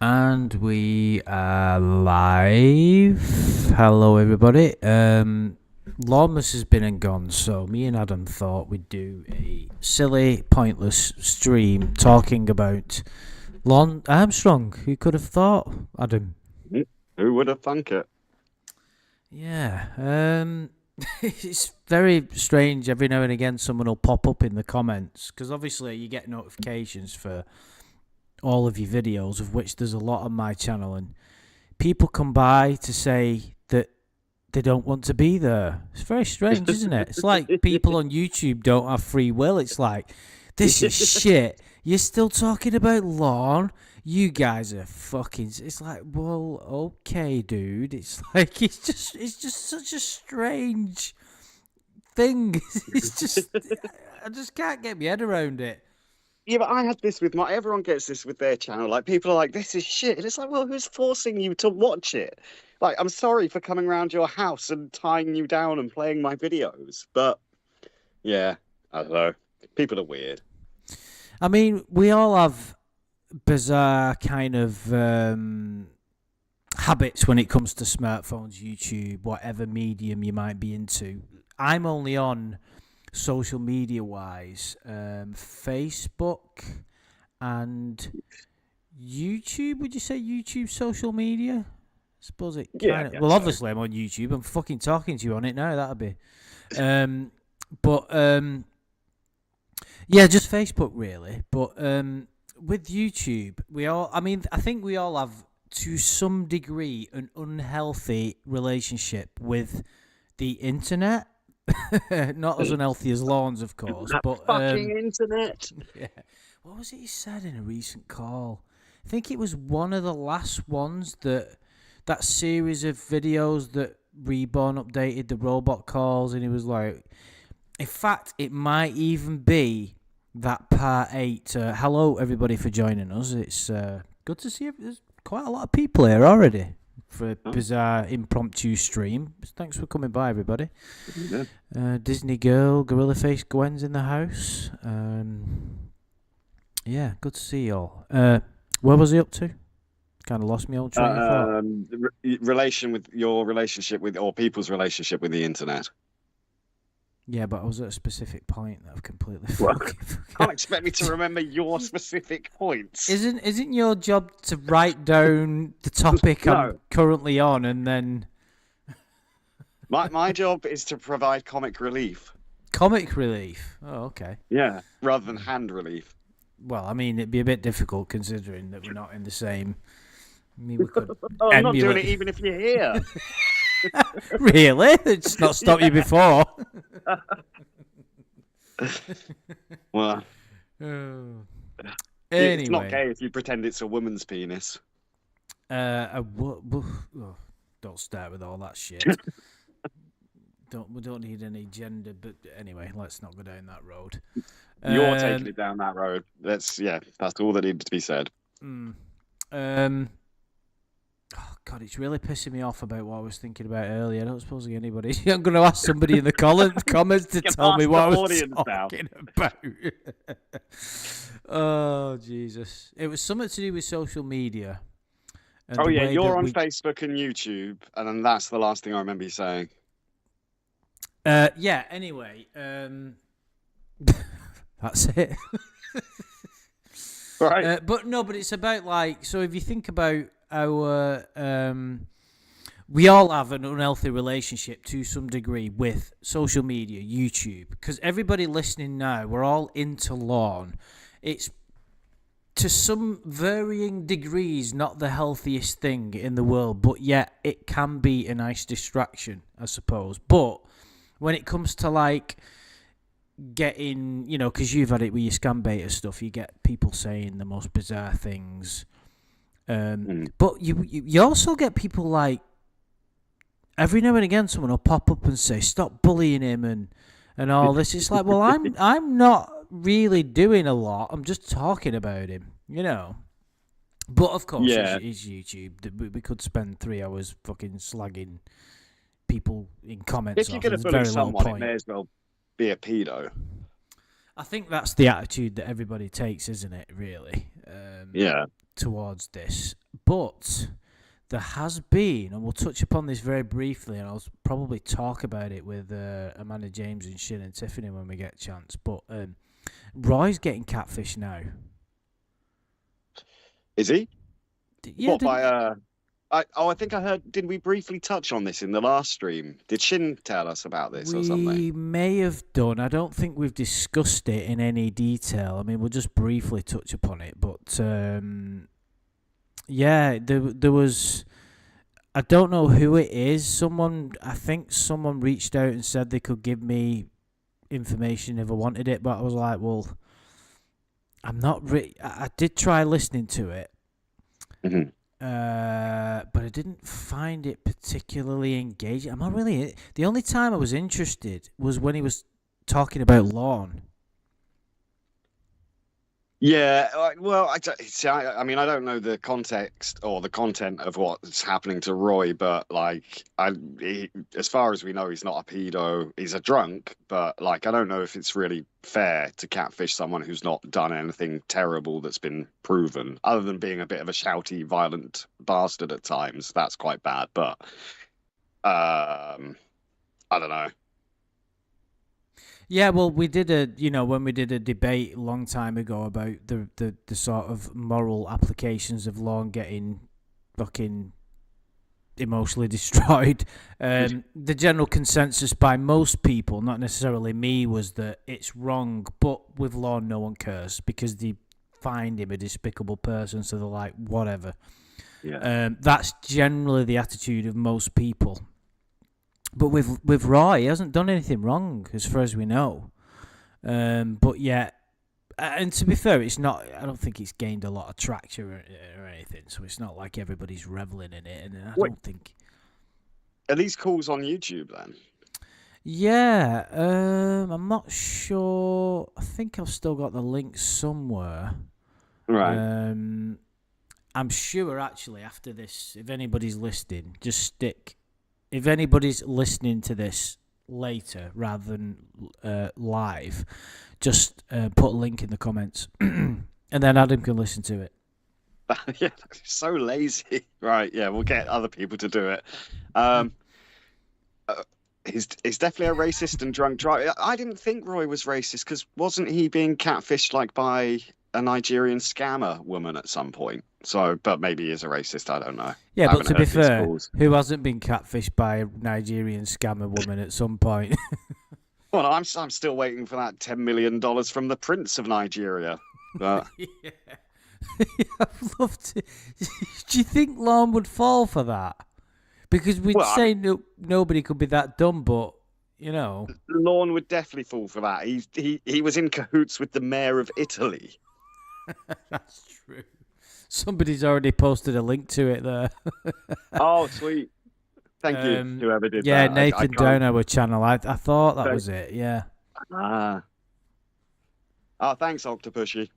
And we are live. Hello, everybody. Lorne has been and gone, so me and Adam thought we'd do a silly, pointless stream talking about Lorne Armstrong. Who could have thought, Adam? Who would have thunk it? Yeah. It's very strange. Every now and again, someone will pop up in the comments because obviously you get notifications for all of your videos, of which there's a lot on my channel, and people come by to say that they don't want to be there. It's very strange, isn't it? It's like people on YouTube don't have free will. It's like, this is shit. You're still talking about Lorne? You guys are fucking. It's like, well, okay, dude. It's like it's just such a strange thing. It's just, I just can't get my head around it. Yeah, but I had this with everyone gets this with their channel. Like, people are like, this is shit. And it's like, well, who's forcing you to watch it? Like, I'm sorry for coming around your house and tying you down and playing my videos. But yeah, I don't know. People are weird. I mean, we all have bizarre kind of habits when it comes to smartphones, YouTube, whatever medium you might be into. I'm only on social media wise, Facebook and YouTube. Would you say YouTube social media? I suppose it kind of. Well, so. obviously I'm on YouTube. I'm fucking talking to you on it now. That'd be. But yeah, just Facebook really. But with YouTube, I think we all have to some degree an unhealthy relationship with the internet. Not as unhealthy as Lorne's, of course, That but fucking internet. yeah. What was it he said in a recent call? I think it was one of the last ones that series of videos that Reborn updated the robot calls, and he was like, in fact, it might even be that part 8. Hello, everybody, for joining us. It's good to see you. There's quite a lot of people here already for a bizarre impromptu stream. Thanks for coming by, everybody. Disney Girl, Gorilla Face Gwen's in the house. Yeah, good to see you all. Where was he up to? Kind of lost me old train of thought. Relationship with, or people's relationship with the internet. Yeah, but I was at a specific point that I've completely Can't expect me to remember your specific points. Isn't your job to write down the topic No. I'm currently on and then My job is to provide comic relief. comic relief? Oh, okay. Yeah, rather than hand relief. Well, I mean, it'd be a bit difficult considering that we're not in the same. I mean, we could. I'm not doing it even if you're here. Really? It's not stopped you before. Well, Anyway. it's not gay if you pretend it's a woman's penis. Oh, don't start with all that shit. We don't need any gender, but anyway, let's not go down that road. You're taking it down that road. That's all that needs to be said. Oh God, it's really pissing me off about what I was thinking about earlier. I don't suppose anybody. I'm going to ask somebody in the comments to tell me what I was talking about. Oh Jesus! It was something to do with social media. Oh yeah, you're on Facebook and YouTube, and then that's the last thing I remember you saying. Yeah. Anyway, that's it. Right. But it's about like, so if you think about our we all have an unhealthy relationship to some degree with social media, YouTube, because everybody listening now, we're all into Lorne. It's to some varying degrees not the healthiest thing in the world, but yet it can be a nice distraction, I suppose. But when it comes to like getting, because you've had it with your scam beta stuff, you get people saying the most bizarre things. But you also get people like, every now and again someone will pop up and say, stop bullying him and all this. It's like, well, I'm not really doing a lot. I'm just talking about him, But of course, it's YouTube. We could spend 3 hours fucking slagging people in comments. If you're going to bully someone, it may as well be a pedo. I think that's the attitude that everybody takes, isn't it, really? Yeah. Towards this. but there has been, and we'll touch upon this very briefly, and I'll probably talk about it with Amanda James and Shin and Tiffany when we get a chance. But Roy's getting catfish now. Is he? Yeah, What by I think I heard. Did we briefly touch on this in the last stream? Did Shin tell us about this or something? We may have done. I don't think we've discussed it in any detail. I mean, we'll just briefly touch upon it. But yeah, there was. I don't know who it is. I think someone reached out and said they could give me information if I wanted it, but I was like, well, I'm not. I did try listening to it. Mm-hmm. But I didn't find it particularly engaging. I'm not really. The only time I was interested was when he was talking about Lorne. Yeah, well, I mean, I don't know the context or the content of what's happening to Roy, but like, as far as we know, he's not a pedo. He's a drunk, but like, I don't know if it's really fair to catfish someone who's not done anything terrible that's been proven, other than being a bit of a shouty, violent bastard at times. That's quite bad, but I don't know. Yeah, well, we did when we did a debate a long time ago about the sort of moral applications of Lorne getting fucking emotionally destroyed. The general consensus by most people, not necessarily me, was that it's wrong, but with Lorne, no one cares because they find him a despicable person, so they're like, whatever. Yeah. That's generally the attitude of most people. But with Roy, he hasn't done anything wrong, as far as we know. But yeah, and to be fair, it's not. I don't think it's gained a lot of traction or anything. So it's not like everybody's reveling in it. And don't think. Are these calls on YouTube then? Yeah, I'm not sure. I think I've still got the link somewhere. Right. I'm sure actually after this, if anybody's listening, just stick. If anybody's listening to this later rather than live, just put a link in the comments, and then Adam can listen to it. Yeah, so lazy. Right, yeah, we'll get other people to do it. He's definitely a racist and drunk driver. I didn't think Roy was racist because wasn't he being catfished like by a Nigerian scammer woman at some point? So, but maybe he is a racist. I don't know. Yeah, but to be fair, who hasn't been catfished by a Nigerian scammer woman at some point? Well, I'm still waiting for that $10 million from the Prince of Nigeria. But... yeah. I'd love to. Do you think Lorne would fall for that? Because we'd say nobody could be that dumb, but you know, Lorne would definitely fall for that. He was in cahoots with the mayor of Italy. That's true. Somebody's already posted a link to it there. Oh, sweet. Thank you, whoever did that. Yeah, Nathan down our channel. I thought that was it, yeah. Oh, thanks, Octopushy.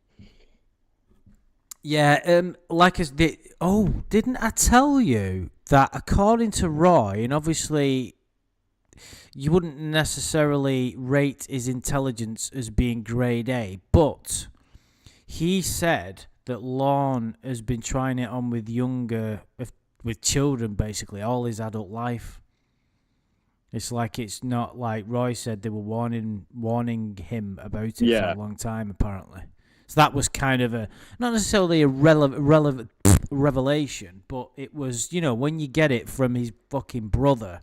Yeah, didn't I tell you that according to Roy, and obviously you wouldn't necessarily rate his intelligence as being grade A, but he said that Lorne has been trying it on with with children, basically, all his adult life. It's like it's not like Roy said they were warning him about it for a long time, apparently. So that was kind of not necessarily a relevant revelation, but it was, when you get it from his fucking brother,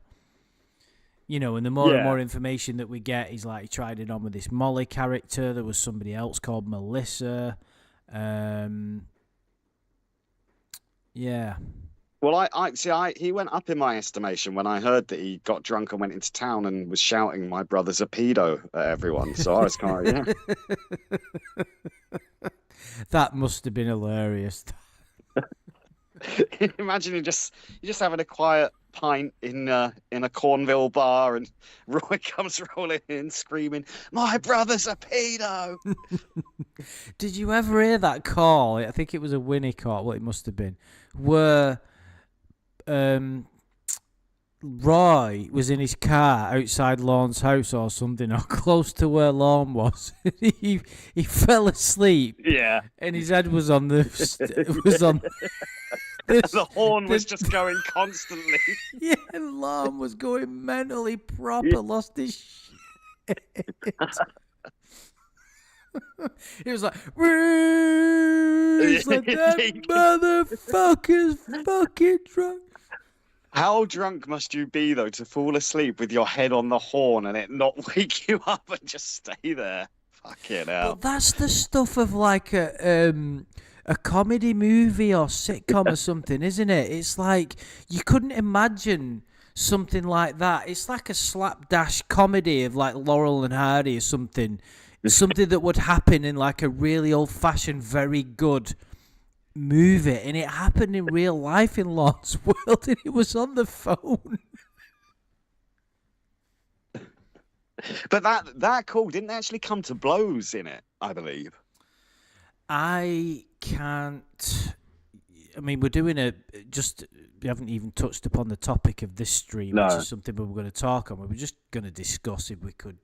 and the more and more information that we get, he's like, he tried it on with this Molly character. There was somebody else called Melissa. Yeah. Well, he went up in my estimation when I heard that he got drunk and went into town and was shouting, "My brother's a pedo" at everyone. So I was kind of, That must have been hilarious. Imagine you're just having a quiet pint in a Cornville bar, and Roy comes rolling in screaming, "My brother's a pedo!" Did you ever hear that call? I think it was a Winnie call. Well, it must have been where Roy was in his car outside Lorne's house or something, or close to where Lorne was. he fell asleep. Yeah, and his head was on the This, The horn was the, just going constantly. yeah, Lorne was going mentally Yeah. proper, lost his shit. He was like, it's like that motherfucker's fucking drunk. How drunk must you be though to fall asleep with your head on the horn and it not wake you up and just stay there? Fucking hell. But that's the stuff of like a comedy movie or sitcom or something, isn't it? It's like you couldn't imagine something like that. It's like a slapdash comedy of like Laurel and Hardy or something. Something that would happen in like a really old fashioned, very good movie, and it happened in real life in Lorne's world, and it was on the phone. But that call didn't actually come to blows in it, I believe. I can't. I mean, we're doing we haven't even touched upon the topic of this stream, which No. is something we were going to talk on. We were just going to discuss if we could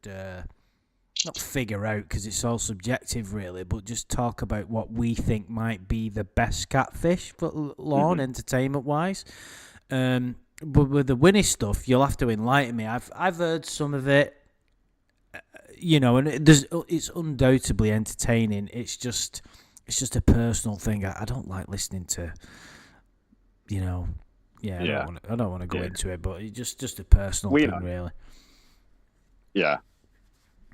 not figure out because it's all subjective, really, but just talk about what we think might be the best catfish for Lorne, entertainment-wise. But with the Winnie stuff, you'll have to enlighten me. I've heard some of it, and it's undoubtedly entertaining. It's just a personal thing. I don't like listening to, Yeah. I don't want to go into it, but it's just a personal thing, really. Yeah.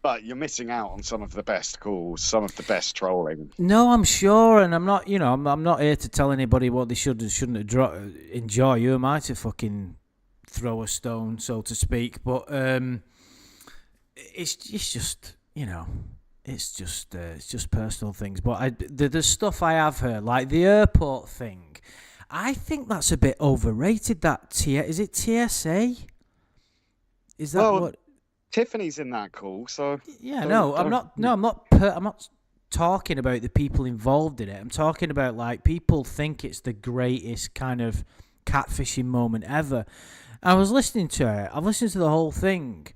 But you're missing out on some of the best calls, some of the best trolling. No, I'm sure, and I'm not. I'm not here to tell anybody what they should and shouldn't enjoy. Who am I to fucking throw a stone, so to speak? But it's just it's just personal things. But the stuff I have heard, like the airport thing, I think that's a bit overrated. Is it TSA? Is that what? Tiffany's in that call, so yeah. I'm not talking about the people involved in it. I'm talking about like people think it's the greatest kind of catfishing moment ever. I was listening to it. I've listened to the whole thing.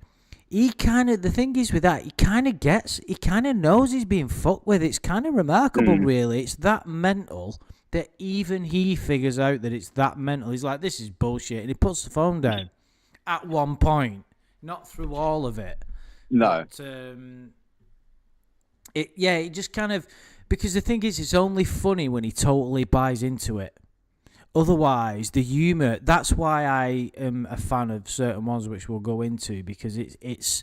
The thing is with that, he kind of knows he's being fucked with. It's kind of remarkable, really. It's that mental that even he figures out that it's that mental. He's like, this is bullshit, and he puts the phone down at one point. Not through all of it. No. But, it just kind of... Because the thing is, it's only funny when he totally buys into it. Otherwise, the humour... That's why I am a fan of certain ones, which we'll go into, because it's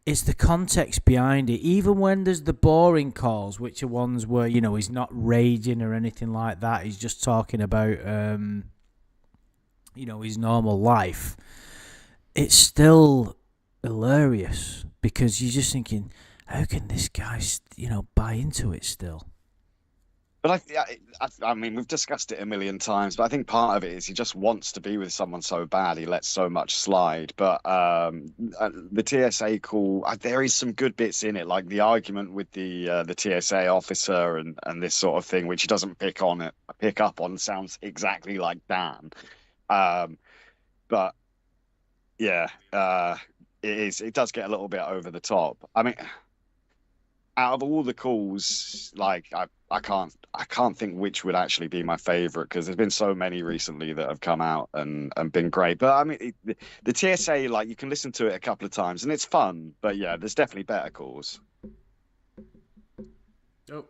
the context behind it. Even when there's the boring calls, which are ones where, he's not raging or anything like that. He's just talking about, his normal life. It's still hilarious because you're just thinking, how can this guy, buy into it still? But I mean, we've discussed it a million times, but I think part of it is he just wants to be with someone so bad, he lets so much slide. But the TSA call, there is some good bits in it, like the argument with the TSA officer and this sort of thing, which he doesn't pick up on, sounds exactly like Dan. But yeah, it does get a little bit over the top. I mean, out of all the calls, like I can't think which would actually be my favorite because there's been so many recently that have come out and been great. But I mean, the TSA, like, you can listen to it a couple of times and it's fun. But yeah, there's definitely better calls. Oh.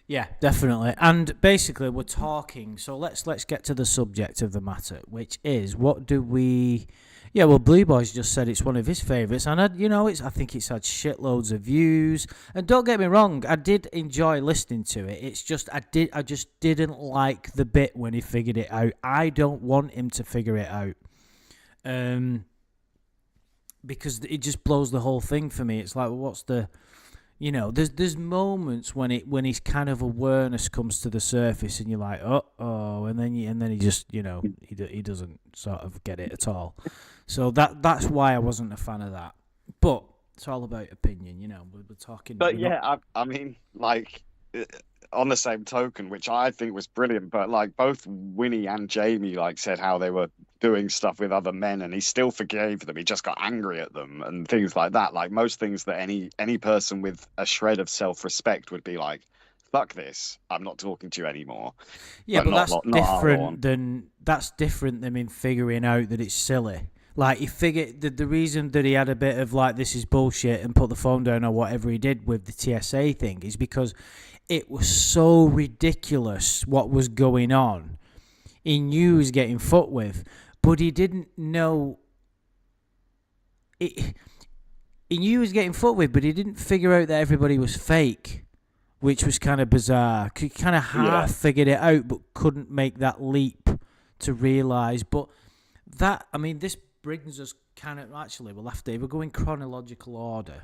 Yeah, definitely. And basically, we're talking. So let's get to the subject of the matter, which is what do we? Yeah, well, Blue Boy's just said it's one of his favourites, and I think it's had shitloads of views. And don't get me wrong, I did enjoy listening to it. It's just I just didn't like the bit when he figured it out. I don't want him to figure it out, because it just blows the whole thing for me. It's like, well, what's the there's moments when his kind of awareness comes to the surface, and you're like, oh, and then he just he doesn't sort of get it at all. So that's why I wasn't a fan of that. But it's all about opinion, we're talking. But yeah, I mean, like, on the same token, which I think was brilliant, but like both Winnie and Jamie like said how they were doing stuff with other men and he still forgave them. He just got angry at them and things like that. Like most things that any person with a shred of self-respect would be like, fuck this, I'm not talking to you anymore. Yeah, but not our Lorne. that's different than him figuring out that it's silly. Like he figured the reason that he had a bit of like this is bullshit and put the phone down or whatever he did with the TSA thing is because it was so ridiculous what was going on. He knew he was getting fucked with, but he didn't know it. He knew he was getting fucked with, but he didn't figure out that everybody was fake, which was kind of bizarre. He kind of half figured it out, but couldn't make that leap to realise. But that, I mean, this brings us kind of, actually, we'll go in chronological order.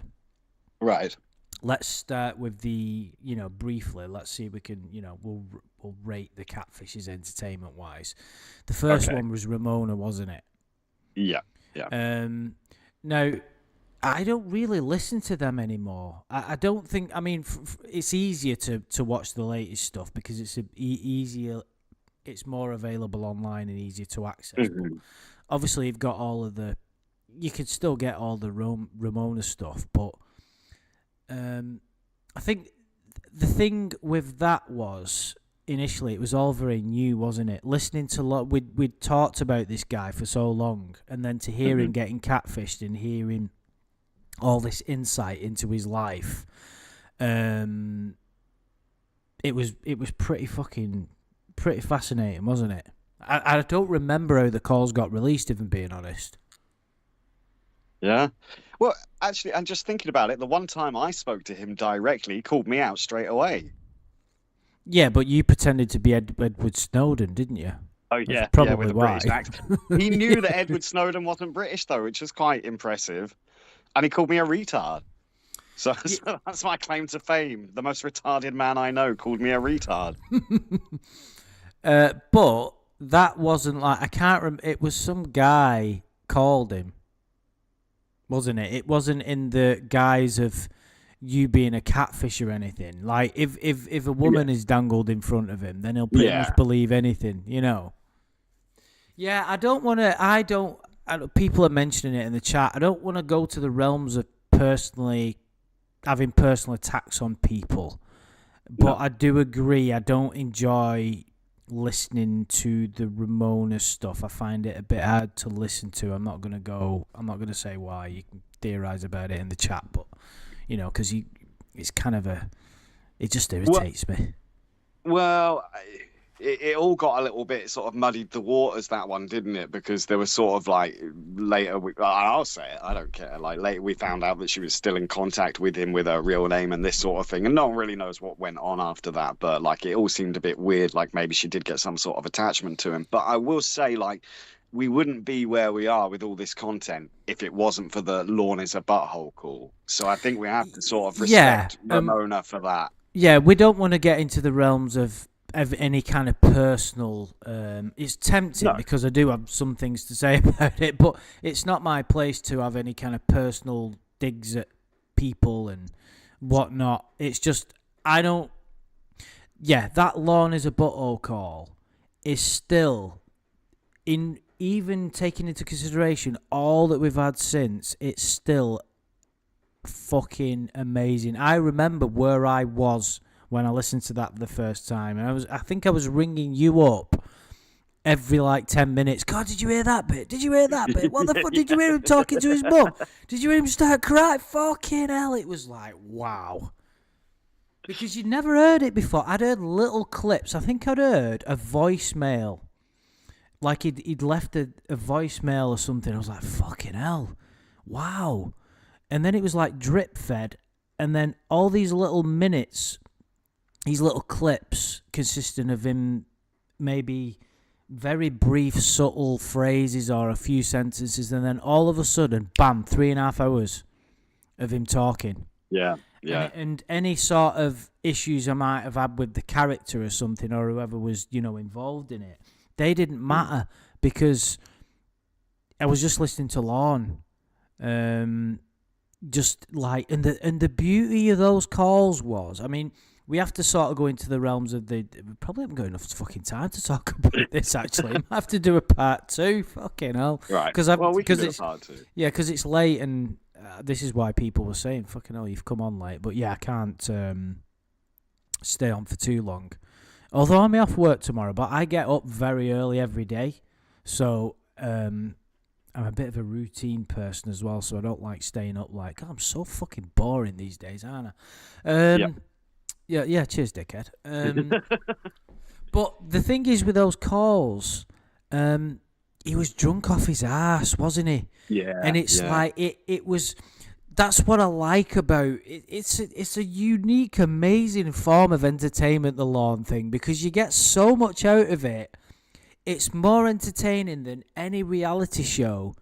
Right. Let's start with briefly, let's see if we can, we'll rate the catfishes entertainment-wise. The first one was Ramona, wasn't it? Yeah. Now, I don't really listen to them anymore. I don't think. I mean, it's easier to watch the latest stuff because it's easier. It's more available online and easier to access. Mm-hmm. But obviously, you've got all of the. You could still get all the Ramona stuff, but I think the thing with that was initially it was all very new, wasn't it? Listening to we'd talked about this guy for so long, and then to hear him getting catfished and hearing all this insight into his life, it was pretty fascinating, wasn't it? I don't remember how the calls got released, if I'm being honest. Yeah. Well, actually, I'm just thinking about it. The one time I spoke to him directly, he called me out straight away. Yeah, but you pretended to be Edward Snowden, didn't you? Oh, yeah. That's probably with a why. British accent. He knew that Edward Snowden wasn't British, though, which was quite impressive. And he called me a retard. So that's my claim to fame. The most retarded man I know called me a retard. But that wasn't like, I can't remember. It was some guy called him, wasn't it? It wasn't in the guise of you being a catfish or anything. Like if a woman is dangled in front of him, then he'll pretty much believe anything, Yeah, people are mentioning it in the chat. I don't want to go to the realms of having personal attacks on people, but I do agree. I don't enjoy listening to the Ramona stuff. I find it a bit hard to listen to. I'm not going to say why. You can theorize about it in the chat, but because it's kind of it just irritates me. Well, it all got a little bit sort of muddied the waters, that one, didn't it? Because there was sort of like later, I'll say it, I don't care. Like later we found out that she was still in contact with him with her real name and this sort of thing. And no one really knows what went on after that. But like it all seemed a bit weird. Like maybe she did get some sort of attachment to him. But I will say, like, we wouldn't be where we are with all this content if it wasn't for the Lorne is a butthole call. So I think we have to sort of respect Ramona for that. Yeah, we don't want to get into the realms of any kind of personal. It's tempting because I do have some things to say about it, but it's not my place to have any kind of personal digs at people and whatnot. It's just I don't. Yeah, that Lorne is a butthole call is still even taking into consideration all that we've had since. It's still fucking amazing. I remember where I was when I listened to that the first time, and I think I was ringing you up every like 10 minutes. God, did you hear that bit? Did you hear that bit? What the fuck? Did you hear him talking to his mum? Did you hear him start crying? Fucking hell! It was like wow, because you'd never heard it before. I'd heard little clips. I think I'd heard a voicemail, like he'd left a voicemail or something. I was like, fucking hell, wow. And then it was like drip fed, and then all these little minutes. These little clips consisting of him maybe very brief, subtle phrases or a few sentences, and then all of a sudden, bam, 3.5 hours of him talking. Yeah. And any sort of issues I might have had with the character or something, or whoever was, involved in it, they didn't matter because I was just listening to Lorne. Just like, and the beauty of those calls was, I mean, we have to sort of go into the realms of we probably haven't got enough fucking time to talk about this, actually. We have to do a part 2. Fucking hell. Right. We can do a part 2. Yeah, because it's late, and this is why people were saying, fucking hell, you've come on late. But yeah, I can't stay on for too long. Although I'm off work tomorrow, but I get up very early every day, so I'm a bit of a routine person as well. So I don't like staying up. Like, God, I'm so fucking boring these days, aren't I? Yeah. Cheers, dickhead. But the thing is with those calls, he was drunk off his ass, wasn't he? Yeah. And it's like it was. That's what I like about it. It's a unique, amazing form of entertainment, the Lorne thing, because you get so much out of it. It's more entertaining than any reality show.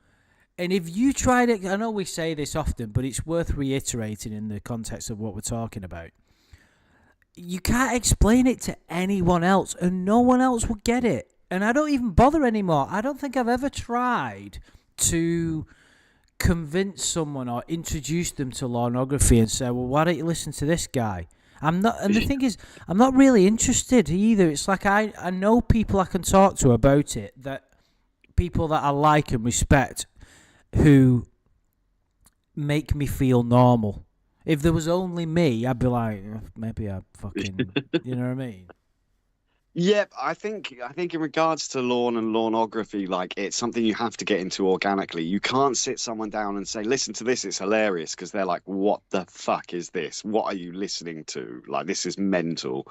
And if you tried it, I know we say this often, but it's worth reiterating in the context of what we're talking about. You can't explain it to anyone else, and no one else will get it. And I don't even bother anymore. I don't think I've ever tried to convince someone or introduce them to pornography and say, well, why don't you listen to this guy? I'm not, and the thing is, I'm not really interested either. It's like I know people I can talk to about it, that people that I like and respect, who make me feel normal. If there was only me, I'd be like, maybe I fucking, you know what I mean? Yep, I think in regards to Lorne and Lornography, like it's something you have to get into organically. You can't sit someone down and say, "Listen to this, it's hilarious," because they're like, "What the fuck is this? What are you listening to? Like this is mental."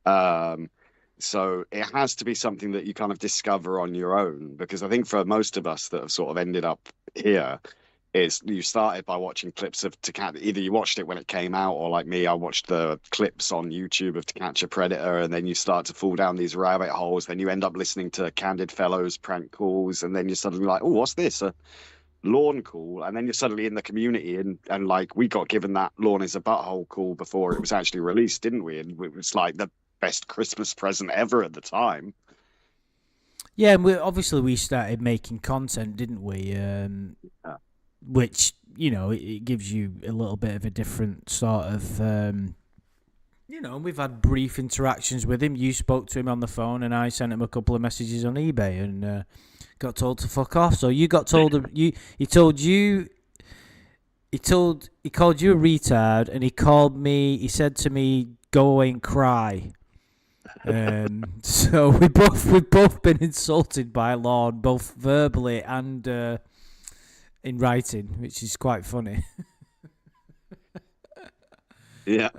So it has to be something that you kind of discover on your own, because I think for most of us that have sort of ended up here, is you started by watching clips of To Catch. Either you watched it when it came out, or like me, I watched the clips on YouTube of To Catch a Predator, and then you start to fall down these rabbit holes. Then you end up listening to Candid Fellows prank calls, and then you're suddenly like, oh, what's this? A Lorne call. And then you're suddenly in the community, and like we got given that Lorne is a butthole call before it was actually released, didn't we? And it was like the best Christmas present ever at the time. Yeah, and we started making content, didn't we? Which, you know, it gives you a little bit of a different sort of, you know, we've had brief interactions with him. You spoke to him on the phone, and I sent him a couple of messages on eBay, and got told to fuck off. So you got told he called you a retard, and he called me. He said to me, "Go away and cry." So we've both been insulted by Lorne, both verbally and in writing, which is quite funny. Yeah.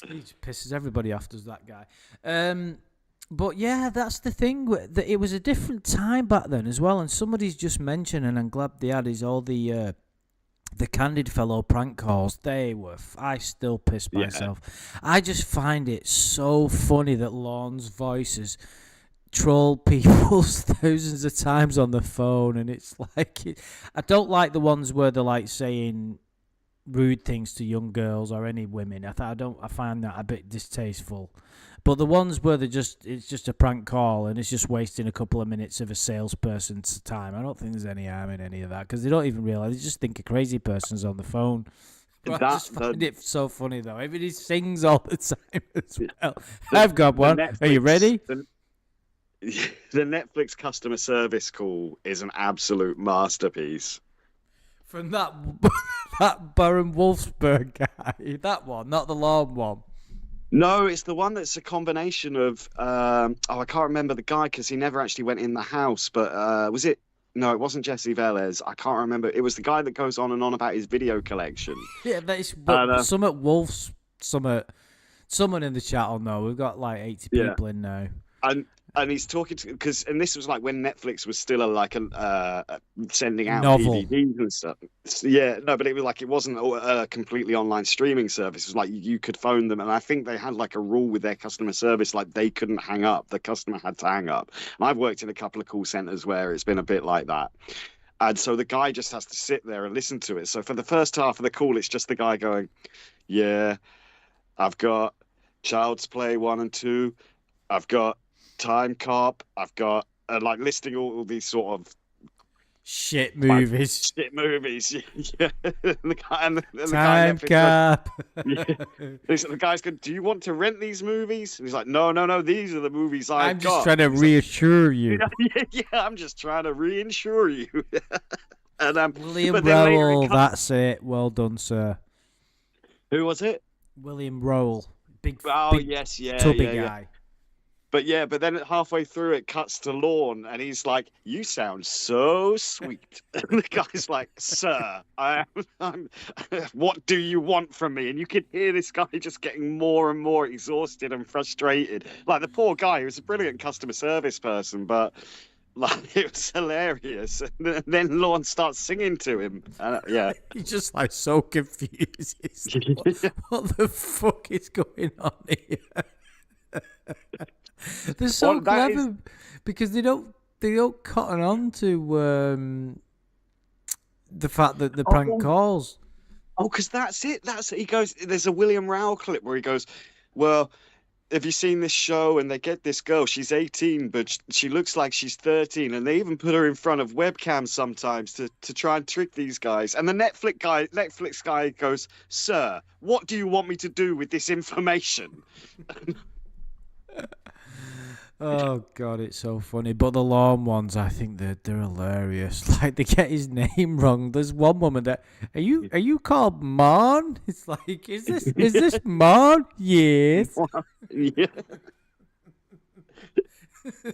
He just pisses everybody off, does that guy. But yeah, that's the thing. That it was a different time back then as well, and somebody's just mentioned, and I'm glad they had, is all the Candid Fellow prank calls. They were. I still piss myself. I just find it so funny that Lorne's voices troll people thousands of times on the phone, and it's like I don't like the ones where they're like saying rude things to young girls or any women. I find that a bit distasteful. But the ones where it's just a prank call and it's just wasting a couple of minutes of a salesperson's time, I don't think there's any harm in any of that, because they don't even realize, they just think a crazy person's on the phone. But I just find it so funny though. Everybody sings all the time as well. I've got one. Are you ready? The Netflix customer service call is an absolute masterpiece. From that Baron Wolfsburg guy. That one, not the Lorne one. No, it's the one that's a combination of I can't remember the guy because he never actually went in the house, but was it? No, it wasn't Jesse Velez. I can't remember. It was the guy that goes on and on about his video collection. Yeah, that's Summit Wolf's Summit. Someone in the chat will know. We've got like 80 people in now. And he's talking to, and this was like when Netflix was still sending out novel DVDs and stuff. Yeah, no, but it was like, it wasn't a completely online streaming service. It was like you could phone them, and I think they had like a rule with their customer service, like they couldn't hang up. The customer had to hang up. And I've worked in a couple of call centers where it's been a bit like that. And so the guy just has to sit there and listen to it. So for the first half of the call, it's just the guy going, "Yeah, I've got Child's Play 1 and 2. I've got Time Cop. I've got," like listing all these sort of shit movies. Yeah. Time Cop. The guy's going, "Do you want to rent these movies?" And he's like, No, these are the movies I've got. I'm just trying to reassure you. Yeah, I'm just trying to reinsure you. And William Rowell, that's it. Well done, sir. Who was it? William Rowell. Oh big yes, yeah, tubby yeah, yeah. guy. But then halfway through it cuts to Lorne, and he's like, "You sound so sweet." And the guy's like, "Sir, I'm. What do you want from me?" And you can hear this guy just getting more and more exhausted and frustrated. Like the poor guy, who was a brilliant customer service person, but like it was hilarious. And then Lorne starts singing to him. Yeah. He's just like so confused. He's like, what the fuck is going on here? They're so Well, that is. clever because they don't cotton on to the fact that the prank Oh, calls. oh, because that's it. That's it. He goes. There's a William Rowell clip where he goes, "Well, have you seen this show?" And they get this girl. She's 18, but she looks like she's 13. And they even put her in front of webcams sometimes to try and trick these guys. And the Netflix guy goes, "Sir, what do you want me to do with this information?" Oh god, it's so funny. But the Lorne ones, I think they're hilarious. Like they get his name wrong. There's one woman that are you called Mon? It's like, is this Mon? Yes. Yeah.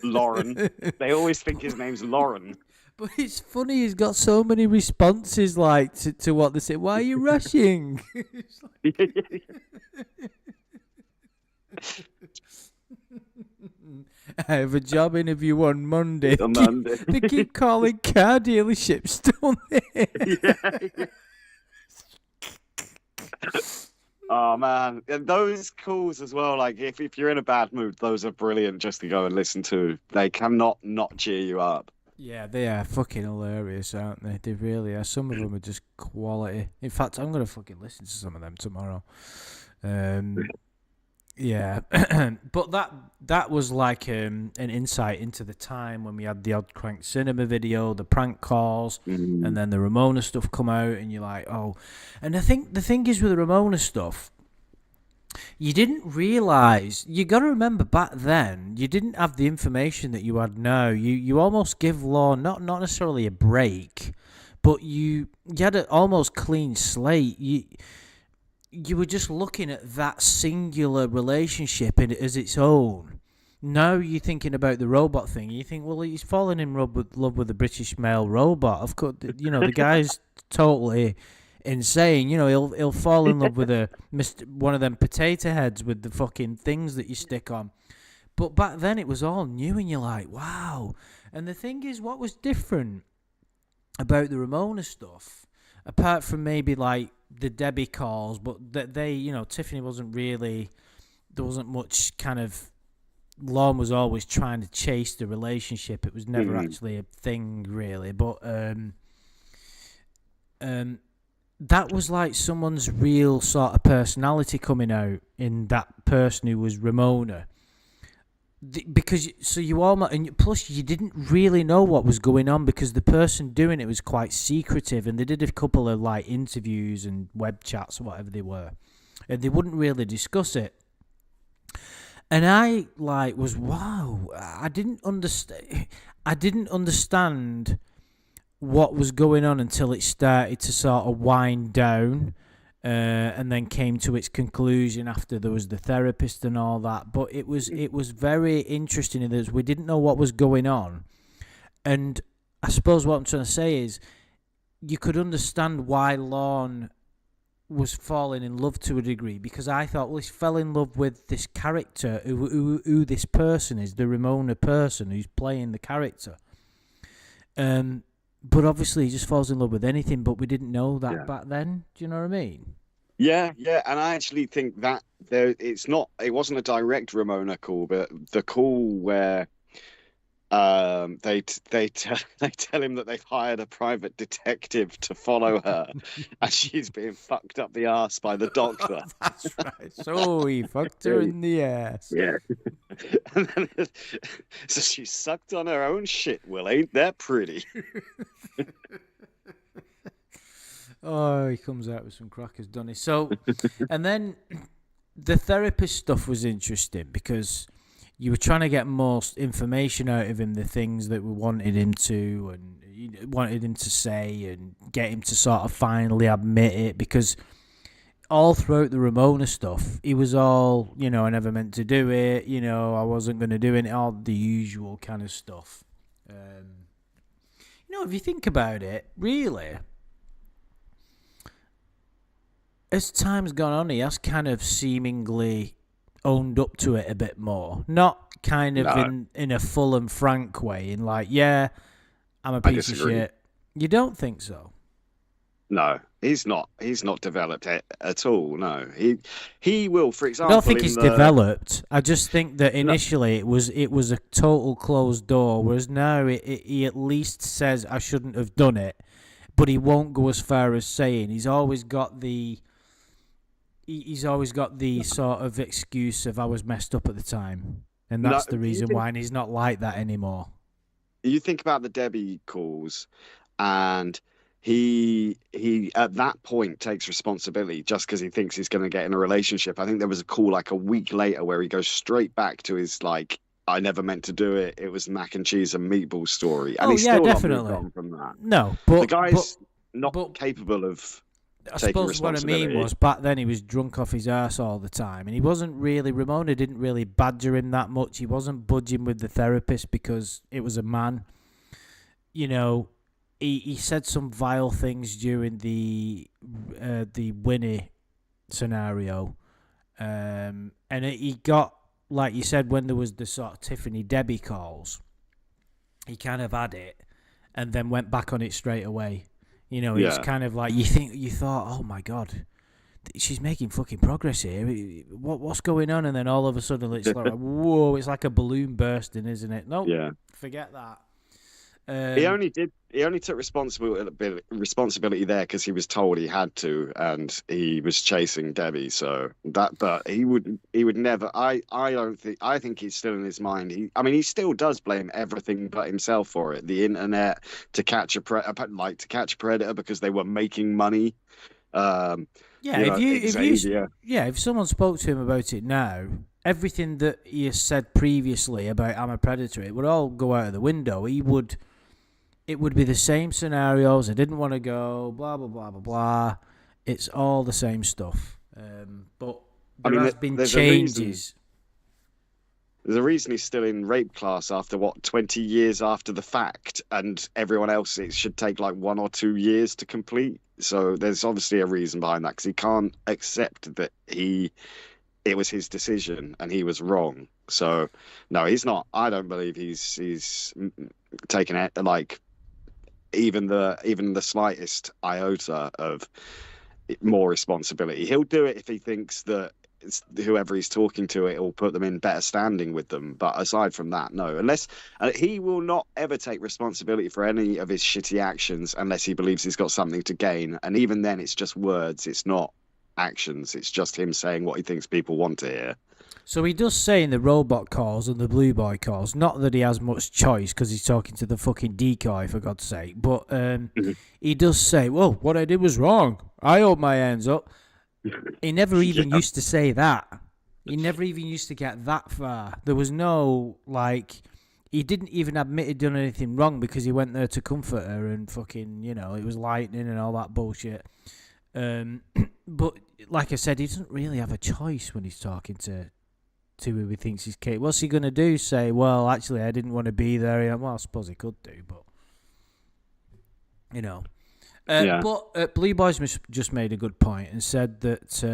Lauren. They always think his name's Lauren. But it's funny, he's got so many responses like to what they say. Why are you rushing? It's like, I have a job interview on Monday. On Monday. They keep calling car dealerships, don't they? Yeah. Oh man, and those calls as well. Like if you're in a bad mood, those are brilliant just to go and listen to. They cannot not cheer you up. Yeah, they are fucking hilarious, aren't they? They really are. Some of them are just quality. In fact, I'm gonna fucking listen to some of them tomorrow. Yeah, but that was like an insight into the time when we had the Odd Crank Cinema video, the prank calls, and then the Ramona stuff come out, and you're like, oh. And I think the thing is with the Ramona stuff, you didn't realise. You got to remember back then, you didn't have the information that you had now. You almost give Lorne not necessarily a break, but you had an almost clean slate. You were just looking at that singular relationship as its own. Now you're thinking about the robot thing. You think, well, he's fallen in love with a British male robot. Of course, the guy's totally insane. He'll fall in love with one of them potato heads with the fucking things that you stick on. But back then it was all new, and you're like, wow. And the thing is, what was different about the Ramona stuff, apart from maybe like the Debbie calls, but that Tiffany wasn't really, there wasn't much kind of, Lorne was always trying to chase the relationship. It was never actually a thing really, but that was like someone's real sort of personality coming out in that person who was Ramona. Because you almost, and plus you didn't really know what was going on because the person doing it was quite secretive, and they did a couple of like interviews and web chats or whatever they were, and they wouldn't really discuss it. And I was wow. I didn't understand what was going on until it started to sort of wind down. And then came to its conclusion after there was the therapist and all that. But it was very interesting in that we didn't know what was going on. And I suppose what I'm trying to say is you could understand why Lorne was falling in love to a degree, because I thought, well, he fell in love with this character who this person is, the Ramona person who's playing the character. But obviously he just falls in love with anything, but we didn't know that back then. Do you know what I mean? Yeah, and I actually think that it wasn't a direct Ramona call, but the call where they tell him that they've hired a private detective to follow her, and she's being fucked up the ass by the doctor. That's right. So he fucked her in the ass. Yeah. And then, so she sucked on her own shit. Well, ain't that pretty? Oh, he comes out with some crackers, doesn't he? So, and then the therapist stuff was interesting because you were trying to get most information out of him, the things that we wanted him to, and you wanted him to say, and get him to sort of finally admit it, because all throughout the Ramona stuff, he was all, I never meant to do it, I wasn't going to do it, all the usual kind of stuff. If you think about it, really, as time's gone on, he has kind of seemingly owned up to it a bit more. Not kind of in a full and frank way, in like, yeah, I'm a piece of shit. You don't think so? No, he's not. He's not developed it at all. No, he will. For example, I don't think he's developed. I just think that initially it was a total closed door, whereas now he at least says I shouldn't have done it, but he won't go as far as saying. He's always got the sort of excuse of I was messed up at the time, and that's the reason why. And he's not like that anymore. You think about the Debbie calls, and he at that point takes responsibility just because he thinks he's going to get in a relationship. I think there was a call like a week later where he goes straight back to his like, I never meant to do it. It was mac and cheese and meatball story, and he's still definitely not moved on from that. No, but the guy's not capable of. I suppose what I mean was back then he was drunk off his arse all the time, and he wasn't really. Ramona didn't really badger him that much. He wasn't budging with the therapist because it was a man. He said some vile things during the Winnie scenario, and he got, like you said, when there was the sort of Tiffany Debbie calls, he kind of had it, and then went back on it straight away. It's kind of like you thought, oh my god, she's making fucking progress here. What's going on? And then all of a sudden it's like, whoa, it's like a balloon bursting, isn't it? No, forget that. He only took responsibility there because he was told he had to, and he was chasing Debbie. So but he would never. I think he's still in his mind. He still does blame everything but himself for it. The internet to catch a predator because they were making money. If someone spoke to him about it now, everything that he has said previously about I'm a predator, it would all go out of the window. It would be the same scenarios. I didn't want to go, blah, blah, blah, blah, blah. It's all the same stuff. But there has been changes. There's a reason he's still in rape class after, 20 years after the fact, and everyone else, it should take like 1 or 2 years to complete. So there's obviously a reason behind that, because he can't accept that it was his decision and he was wrong. So, no, he's not. I don't believe he's taken it, like, even the slightest iota of more responsibility. He'll do it if he thinks that whoever he's talking to, it will put them in better standing with them. But aside from that, no. Unless he will not ever take responsibility for any of his shitty actions unless he believes he's got something to gain. And even then, it's just words. It's not actions. It's just him saying what he thinks people want to hear. So he does say in the robot calls and the blue boy calls, not that he has much choice because he's talking to the fucking decoy, for God's sake, but he does say, well, what I did was wrong. I hold my hands up. He never even used to say that. He never even used to get that far. There was no, he didn't even admit he'd done anything wrong because he went there to comfort her and fucking, it was lightning and all that bullshit. But like I said, he doesn't really have a choice when he's talking to who he thinks he's capable. What's he going to do? Say, well, actually, I didn't want to be there. Well, I suppose he could do, but, But Blue Boy's just made a good point and said that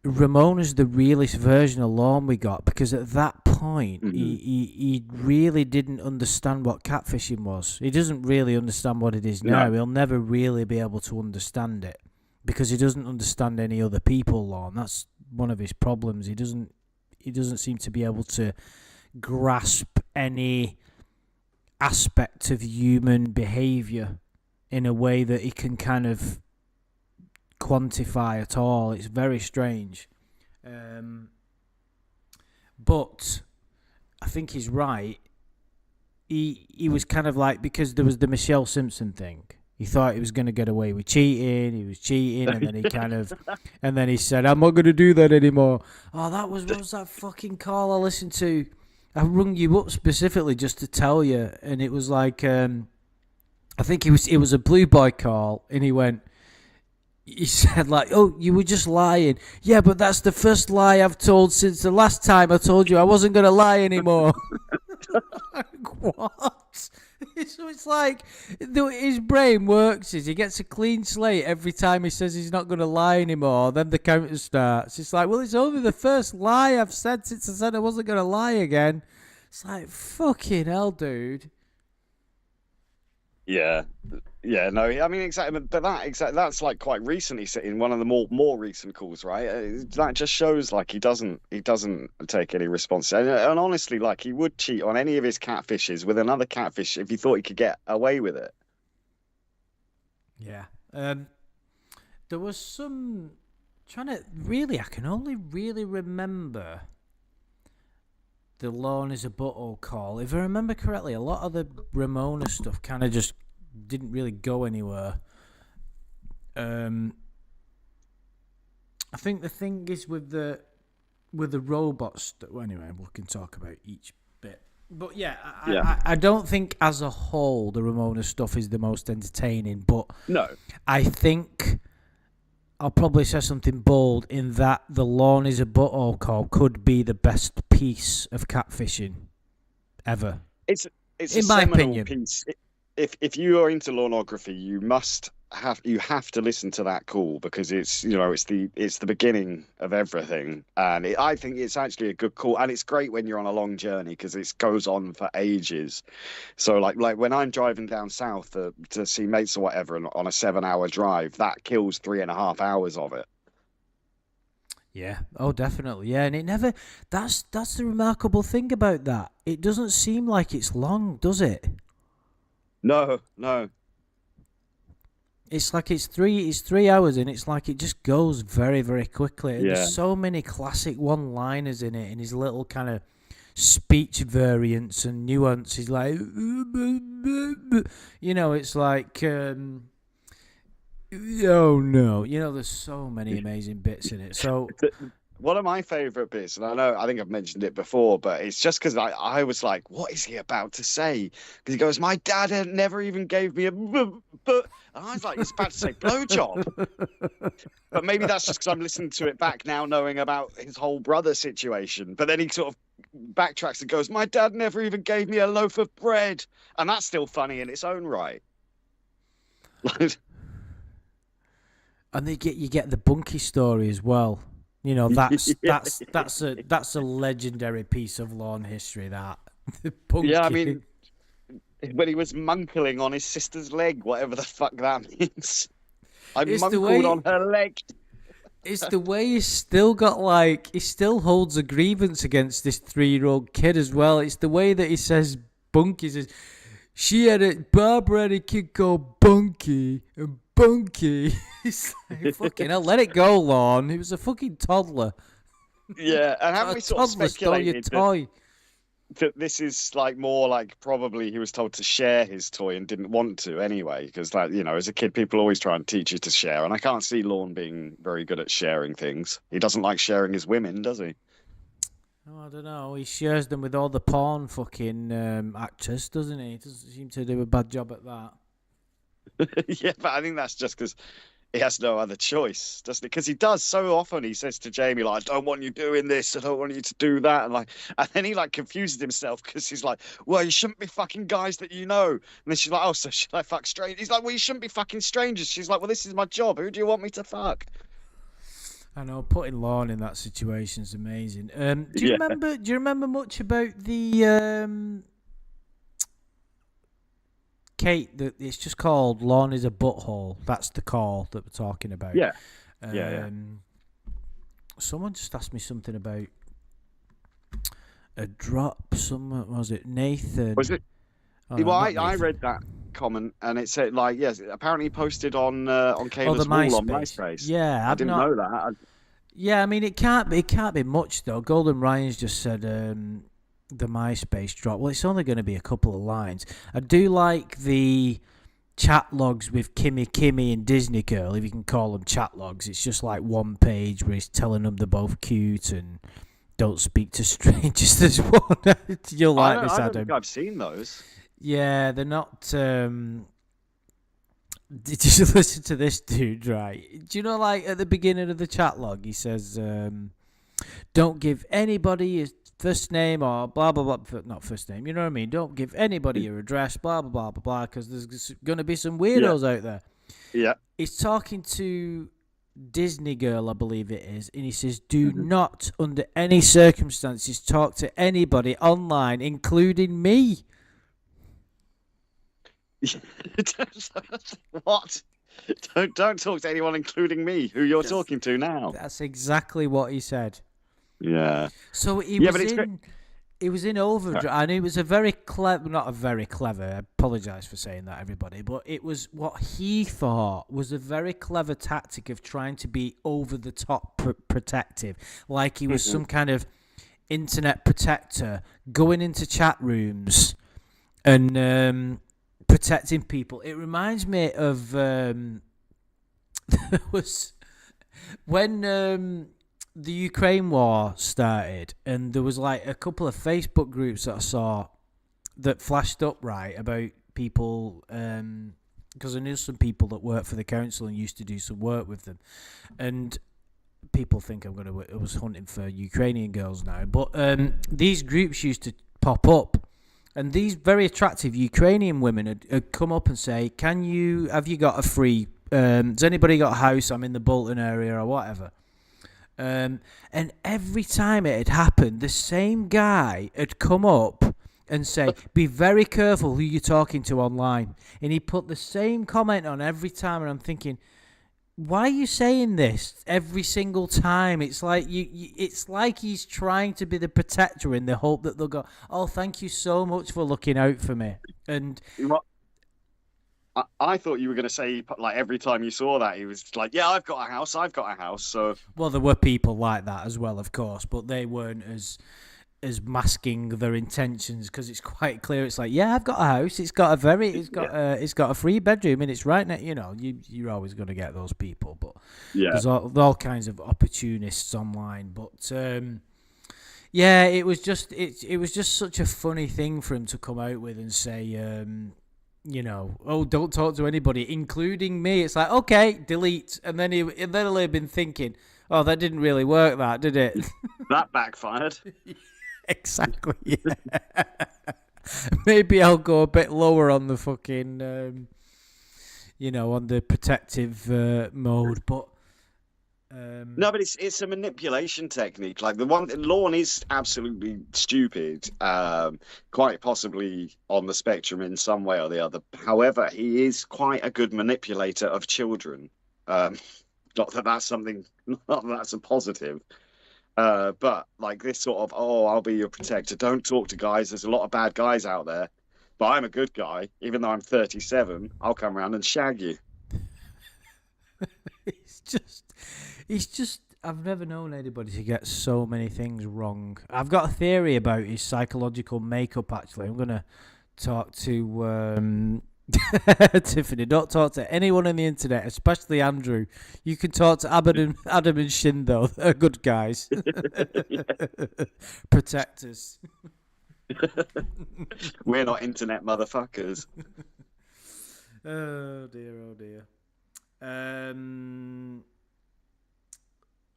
Ramona's the realest version of Lorne we got, because at that point, he really didn't understand what catfishing was. He doesn't really understand what it is now. He'll never really be able to understand it because he doesn't understand any other people, Lorne. That's one of his problems. He doesn't seem to be able to grasp any aspect of human behavior in a way that he can kind of quantify at all. It's very strange. But I think he's right. He was kind of like, because there was the Michelle Simpson thing. He thought he was going to get away with cheating. He was cheating, and then he and then he said, "I'm not going to do that anymore." Oh, what was that fucking call I listened to? I rung you up specifically just to tell you, and it was like, I think it was a Blue Boy call, and he went, he said like, "Oh, you were just lying." Yeah, but that's the first lie I've told since the last time I told you I wasn't gonna lie anymore. Like, what? So it's like his brain works is he gets a clean slate every time he says he's not gonna lie anymore. Then the counter starts. It's like, well, it's only the first lie I've said since I said I wasn't gonna lie again. It's like, fucking hell, dude. Yeah, yeah, no, I mean exactly, but that's like quite recently in one of the more recent calls, right? That just shows like he doesn't take any responsibility, and honestly, like he would cheat on any of his catfishes with another catfish if he thought he could get away with it. Yeah. There was some trying to really. I can only really remember the Lorne is a butthole call. If I remember correctly, a lot of the Ramona stuff kind of just didn't really go anywhere. I think the thing is with the robots. Well, anyway, we can talk about each bit. But yeah, Yeah, I don't think as a whole the Ramona stuff is the most entertaining. But no, I think I'll probably say something bold in that the Lorne is a butthole call could be the best piece of catfishing ever, it's it's a in my seminal opinion. piece. If you are into pornography, you have to listen to that call because it's the beginning of everything, and I think it's actually a good call, and it's great when you're on a long journey because it goes on for ages. So like when I'm driving down south to see mates or whatever, and on a 7 hour drive, that kills 3.5 hours of it. Yeah. Oh, definitely. Yeah, and it never. That's the remarkable thing about that. It doesn't seem like it's long, does it? No, no, It's like it's 3 hours, and it's like it just goes very, very quickly. And yeah. there's so many classic one-liners in it, and his little kind of speech variants and nuances, like it's like oh no, there's so many amazing bits in it. So One of my favorite bits, and I think I've mentioned it before, but it's just because I was like, what is he about to say? Because he goes, my dad never even gave me a but, and I was like, he's about to say blowjob. But maybe that's just because I'm listening to it back now, knowing about his whole brother situation. But then he sort of backtracks and goes, my dad never even gave me a loaf of bread. And that's still funny in its own right. and you get the Bunky story as well. That's Yeah. that's a legendary piece of Lorne history. That the Yeah, I Bunky. mean, when he was munkling on his sister's leg, whatever the fuck that means. I It's the munkled on way. her leg. It's the way he's still got he still holds a grievance against this 3-year-old kid as well. It's the way that he says Bunky says Barbara had a kid called Bunky and Bunky. It's like fucking hell, let it go, Lorne. He was a fucking toddler. Yeah, and haven't A we sort of toddler stole your speculated toy. that this is like more like probably he was told to share his toy and didn't want to anyway? Because as a kid, people always try and teach you to share, and I can't see Lorne being very good at sharing things. He doesn't like sharing his women, does he? Oh, I don't know. He shares them with all the porn fucking actors, doesn't he? He doesn't seem to do a bad job at that. Yeah, but I think that's just because he has no other choice, doesn't he? Because he does so often. He says to Jamie, like, "I don't want you doing this. I don't want you to do that." And then he like confuses himself because he's like, "Well, you shouldn't be fucking guys that you know." And then she's like, "Oh, so should I fuck strangers?" He's like, "Well, you shouldn't be fucking strangers." She's like, "Well, this is my job. Who do you want me to fuck?" I know putting Lorne in that situation is amazing. Do you Yeah. remember? Do you remember much about the Kate? That it's just called Lorne is a butthole. That's the call that we're talking about. Yeah. Yeah. Someone just asked me something about a drop. Someone was it Nathan? Was it? Oh, no, Well, not I Nathan. read that comment and it said like, yes, apparently he posted on Oh, the Kayla's wall on MySpace. MySpace. Yeah, I I've didn't not. know that. Yeah, I mean it can't be. It can't be much though. Golden Ryan's just said the MySpace drop. Well, it's only going to be a couple of lines. I do like the chat logs with Kimmy and Disney Girl, if you can call them chat logs. It's just like one page where he's telling them they're both cute and don't speak to strangers. There's one. You'll like this, I don't Adam. think I've seen those. Yeah, they're not. Did you listen to this dude, right? Do you know, like, at the beginning of the chat log, he says, don't give anybody your first name or blah, blah, blah. Not first name, you know what I mean? Don't give anybody your address, blah, blah, blah, blah, blah, because there's going to be some weirdos out there. Yeah. He's talking to Disney Girl, I believe it is, and he says, do not, under any circumstances, talk to anybody online, including me. What? Don't talk to anyone, including me, who you're talking to now. That's exactly what he said. Yeah. So he was in overdrive, and it was a very clever, not a very clever, I apologise for saying that, everybody, but it was what he thought was a very clever tactic of trying to be over the top protective, like he was some kind of internet protector going into chat rooms and protecting people. It reminds me of there was when the Ukraine war started, and there was like a couple of Facebook groups that I saw that flashed up, right, about people, because I knew some people that work for the council and used to do some work with them, and people think I was hunting for Ukrainian girls now, but these groups used to pop up, and these very attractive Ukrainian women had come up and say, have you got a free, has anybody got a house? I'm in the Bolton area or whatever. And every time it had happened, the same guy had come up and say, be very careful who you're talking to online. And he put the same comment on every time, and I'm thinking, why are you saying this every single time? It's like it's like he's trying to be the protector in the hope that they'll go, oh, thank you so much for looking out for me. And I thought you were going to say, like, every time you saw that, he was like, yeah, I've got a house. So, well, there were people like that as well, of course, but they weren't as masking their intentions, because it's quite clear. It's like, yeah, I've got a house. It's got a free bedroom, and it's right now. You know, you're always going to get those people, but there's all kinds of opportunists online. But yeah, it was just such a funny thing for him to come out with and say, you know, oh, don't talk to anybody, including me. It's like, okay, delete. And then he'll have been thinking, oh, that didn't really work, that, did it? That backfired. Exactly, yeah. Maybe I'll go a bit lower on the fucking, on the protective mode, but... No, but it's a manipulation technique. Like, the one, Lorne is absolutely stupid, quite possibly on the spectrum in some way or the other. However, he is quite a good manipulator of children. Not that that's a positive. But like this sort of, oh, I'll be your protector. Don't talk to guys. There's a lot of bad guys out there. But I'm a good guy. Even though I'm 37, I'll come around and shag you. He's just, I've never known anybody to get so many things wrong. I've got a theory about his psychological makeup, actually. I'm going to talk to Tiffany. Don't talk to anyone on the internet, especially Andrew. You can talk to Adam and Shin, though. They're good guys. Protectors. We're not internet motherfuckers. Oh, dear.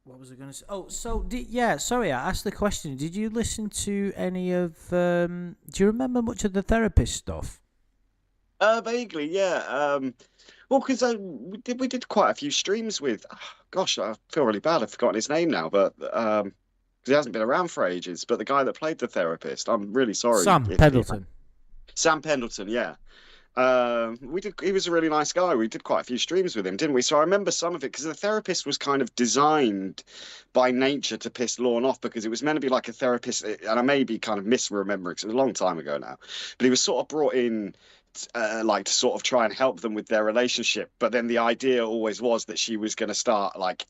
What was I going to say? Oh, so sorry, I asked the question. Did you listen to any of? Do you remember much of the therapist stuff? Vaguely, yeah. Well, because we did quite a few streams with. Gosh, I feel really bad. I've forgotten his name now, but because he hasn't been around for ages. But the guy that played the therapist, I'm really sorry. Sam Pendleton. Sam Pendleton, yeah. He was a really nice guy. We did quite a few streams with him, didn't we? So I remember some of it, because the therapist was kind of designed by nature to piss Lorne off, because it was meant to be like a therapist, and I may be kind of misremembering because it was a long time ago now, but he was sort of brought in like to sort of try and help them with their relationship. But then the idea always was that she was going to start like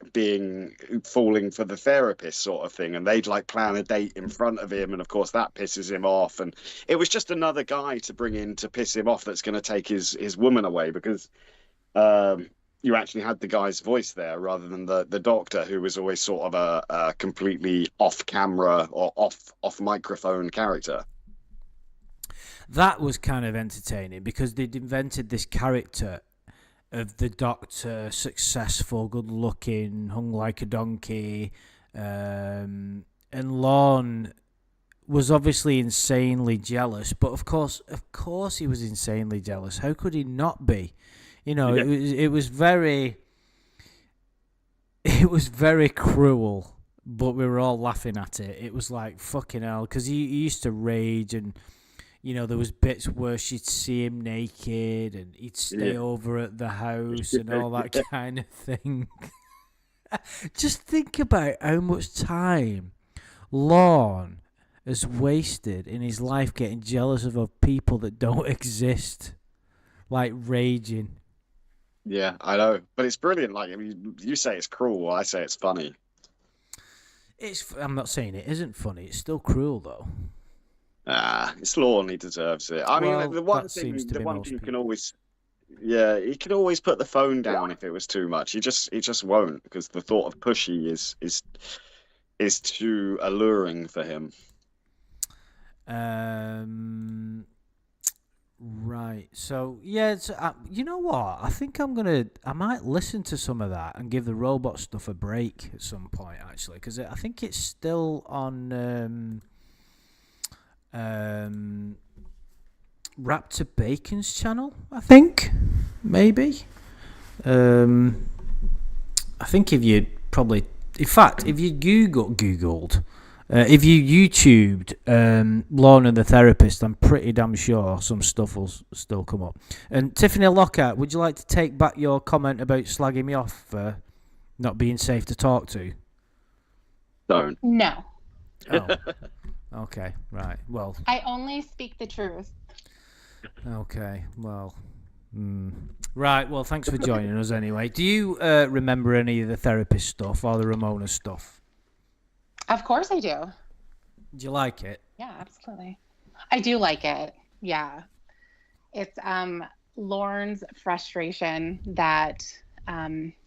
falling for the therapist sort of thing, and they'd like plan a date in front of him, and of course that pisses him off, and it was just another guy to bring in to piss him off that's going to take his woman away, because you actually had the guy's voice there rather than the doctor, who was always sort of a completely off camera or off microphone character. That was kind of entertaining, because they'd invented this character, of the Doctor, successful, good-looking, hung like a donkey, and Lorne was obviously insanely jealous. But of course, he was insanely jealous. How could he not be? You know, Yeah. it was very it was very cruel, but we were all laughing at it. It was like fucking hell, because he used to rage, and there was bits where she'd see him naked, and he'd stay Yeah. over at the house and all that kind of thing. Just think about how much time Lorne has wasted in his life getting jealous of people that don't exist, like raging. Yeah, I know, but it's brilliant. Like, I mean, you say it's cruel, I say it's funny. I'm not saying it isn't funny. It's still cruel though. It's Lorne, he deserves it. I mean, Well, the one that thing, seems to the be one most thing you can people. always, yeah, he can always put the phone down if it was too much. He just won't, because the thought of pushy is too alluring for him. Um. Right. So yeah. You know what? I think I might listen to some of that and give the robot stuff a break at some point, actually, because I think it's still on Raptor Bacon's channel. I think maybe. Um. I think if you probably, in fact, if you Googled, if you YouTubed Lorne and the Therapist, I'm pretty damn sure some stuff will still come up. And Tiffany Lockhart, would you like to take back your comment about slagging me off for not being safe to talk to? Don't. No, Oh, okay, right. Well, I only speak the truth. okay, well. Right, well, thanks for joining us anyway. Do you remember any of the Therapist stuff or the Ramona stuff? Of course I do. Do you like it? Yeah, absolutely. I do like it. Yeah. It's Lorne's frustration that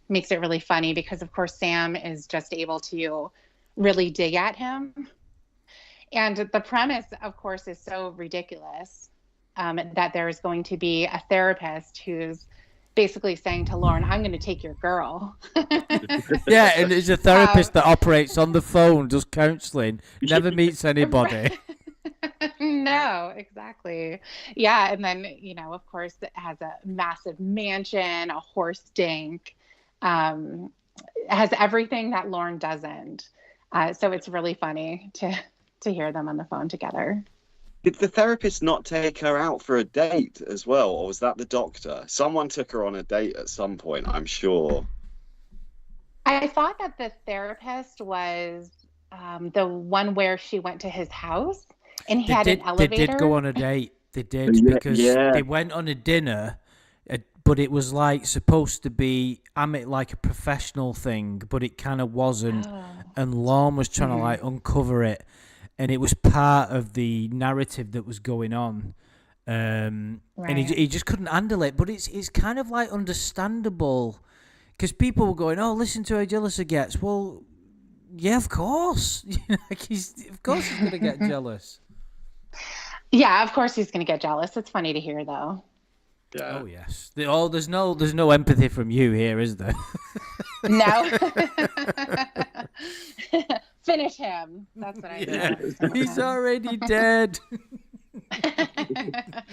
makes it really funny because, of course, Sam is just able to really dig at him. And the premise, of course, is so ridiculous that there is going to be a therapist who's basically saying to Lorne, I'm going to take your girl. Yeah, and it's a therapist that operates on the phone, does counselling, never meets anybody. No, exactly. Yeah, and then, of course, it has a massive mansion, a horse stink, has everything that Lorne doesn't. So it's really funny to hear them on the phone together. Did the therapist not take her out for a date as well, or was that the doctor? Someone took her on a date at some point, I'm sure. I thought that the therapist was the one where she went to his house and he had an elevator. They did go on a date. They did, Yeah, because yeah. they went on a dinner, but it was like supposed to be like a professional thing, but it kind of wasn't. Oh. And Lorne was trying to like uncover it, and it was part of the narrative that was going on. And he just couldn't handle it. But it's kind of like understandable, because people were going, "Oh, listen to how jealous he gets." Well, yeah, of course. Of course he's gonna get jealous. Yeah, of course he's going to get jealous. It's funny to hear, though. Yeah. Oh yes. There's no empathy from you here, is there? No. Finish him. That's what I Yeah, he's already dead.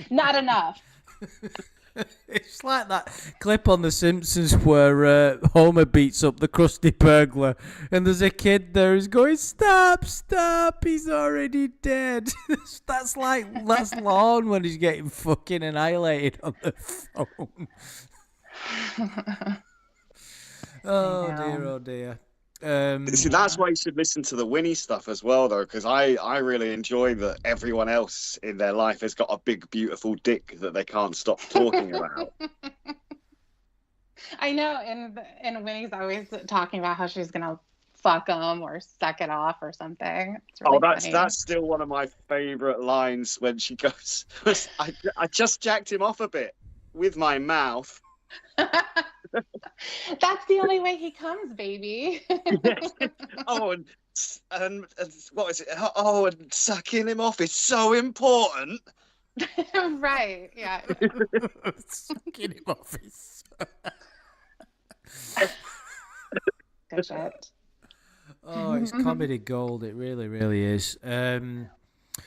Not enough. It's like that clip on The Simpsons where Homer beats up the crusty burglar, and there's a kid there who's going, "Stop, stop! He's already dead." That's Lorne when he's getting fucking annihilated on the phone. Oh dear, oh dear. See, that's why you should listen to the Winnie stuff as well, though, because I really enjoy that everyone else in their life has got a big, beautiful dick that they can't stop talking about. I know, and Winnie's always talking about how she's gonna fuck him or suck it off or something. It's really funny. That's still one of my favorite lines when she goes, I just jacked him off a bit with my mouth. That's the only way he comes, baby. Yes. Oh, and what is it? Oh, and sucking him off is so important. Right, yeah. Sucking him off is so Good shit. Oh, it's comedy gold. It really, really is.